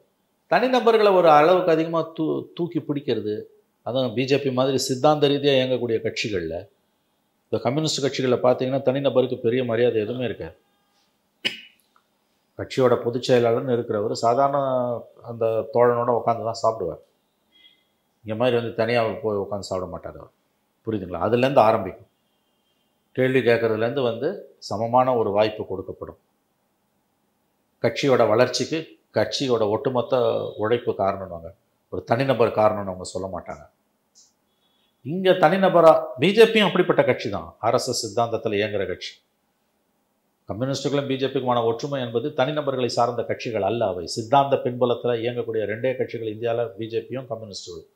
தனிநபர்களை ஒரு அளவுக்கு அதிகமாக தூக்கி பிடிக்கிறது, அதுவும் பிஜேபி மாதிரி சித்தாந்த ரீதியாக இயங்கக்கூடிய கட்சிகளில், இந்த கம்யூனிஸ்ட் கட்சிகளில் பார்த்தீங்கன்னா தனிநபருக்கு பெரிய மரியாதை எதுவுமே இருக்காது. கட்சியோட பொதுச் செயலாளர்னு இருக்கிறவர் சாதாரண அந்த தோழனோட உட்காந்து தான் சாப்பிடுவார். இங்கே மாதிரி வந்து தனியாக போய் உட்காந்து சாப்பிட மாட்டார் அவர். புரியுதுங்களா? அதுலேருந்து ஆரம்பிக்கும். கேள்வி கேட்குறதுலேருந்து வந்து சமமான ஒரு வாய்ப்பு கொடுக்கப்படும். கட்சியோட வளர்ச்சிக்கு கட்சியோட ஒட்டுமொத்த உழைப்பு காரணம்வாங்க, ஒரு தனிநபர் காரணம்னு அவங்க சொல்ல மாட்டாங்க. இங்கே தனிநபராக பிஜேபியும் அப்படிப்பட்ட கட்சி தான், ஆர்எஸ்எஸ் சித்தாந்தத்தில் இயங்குகிற கட்சி. கம்யூனிஸ்டுகளும் பிஜேபிக்குமான ஒற்றுமை என்பது தனிநபர்களை சார்ந்த கட்சிகள் அல்ல, அவை சித்தாந்த பின்புலத்தில் இயங்கக்கூடிய ரெண்டே கட்சிகள் இந்தியாவில், பிஜேபியும் கம்யூனிஸ்டுகளும்.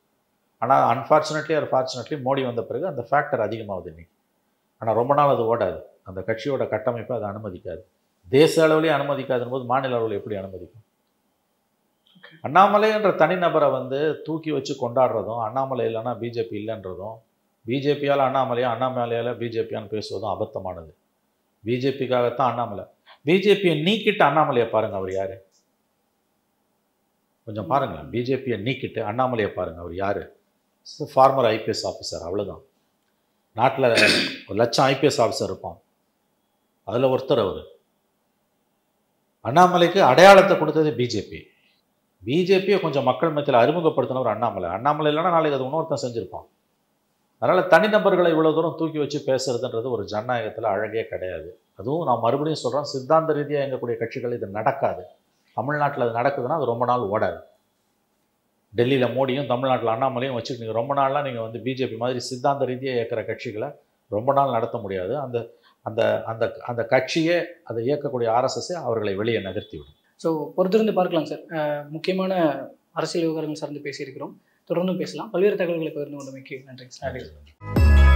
ஆனால் அன்ஃபார்ச்சுனேட்லி ஆர் ஃபார்ச்சுனேட்லி மோடி வந்த பிறகு அந்த ஃபேக்டர் அதிகமாகுது இன்றைக்கி. ஆனால் ரொம்ப நாள் அது ஓடாது. அந்த கட்சியோட கட்டமைப்பை அதை அனுமதிக்காது. தேச அளவுலேயே அனுமதிக்காதுன்னு போது மாநில அளவில் எப்படி அனுமதிக்கும்? அண்ணாமலை என்ற தனிநபரை வந்து தூக்கி வச்சு கொண்டாடுறதும், அண்ணாமலை இல்லைன்னா பிஜேபி இல்லைன்றதும், பிஜேபியால் அண்ணாமலையா, அண்ணாமலையால் பிஜேபியான்னு பேசுவதும் அபத்தமானது. பிஜேபிக்காகத்தான் அண்ணாமலை. பிஜேபியை நீக்கிட்டு அண்ணாமலையை பாருங்கள், அவர் யார்? கொஞ்சம் பாருங்கள். பிஜேபியை நீக்கிட்டு அண்ணாமலையை பாருங்கள், அவர் யார்? ஃபார்மர் ஐபிஎஸ் ஆஃபீஸர், அவ்வளோதான். நாட்டில் 1,00,000 ஐபிஎஸ் ஆஃபீஸர் இருப்பான், அதில் ஒருத்தர் அவர். அண்ணாமலைக்கு அடையாளத்தை கொடுத்தது பிஜேபி. பிஜேபியை கொஞ்சம் மக்கள் மத்தியில் அறிமுகப்படுத்தினவர் அண்ணாமலை. அண்ணாமலை இல்லைன்னா நாளைக்கு அது இன்னொருத்தன் செஞ்சுருப்பான். அதனால் தனிநபர்களை இவ்வளோ தூரம் தூக்கி வச்சு பேசுறதுன்றது ஒரு ஜனநாயகத்தில் அழகே கிடையாது. அதுவும் நான் மறுபடியும் சொல்கிறேன், சித்தாந்த ரீதியாக இயங்கக்கூடிய கட்சிகள் இது நடக்காது. தமிழ்நாட்டில் அது நடக்குதுன்னா அது ரொம்ப நாள் ஓடாது. டெல்லியில் மோடியும் தமிழ்நாட்டில் அண்ணாமலையும் வச்சுட்டு நீங்கள் ரொம்ப நாள்லாம் நீங்கள் வந்து பிஜேபி மாதிரி சித்தாந்த ரீதியாக இயக்கிற கட்சிகளை ரொம்ப நாள் நடத்த முடியாது. அந்த அந்த அந்த அந்த கட்சியே, அதை இயக்கக்கூடிய ஆர்எஸ்எஸ்ஸே அவர்களை வெளியே நகர்த்திவிடும். ஸோ பொறுத்திருந்து பார்க்கலாம் சார். முக்கியமான அரசியல் விவகாரங்கள் சார்ந்து பேசியிருக்கிறோம். தொடர்ந்து பேசலாம். பல்வேறு தகவல்களை பகிர்ந்து கொண்டமைக்கு நன்றி சார்.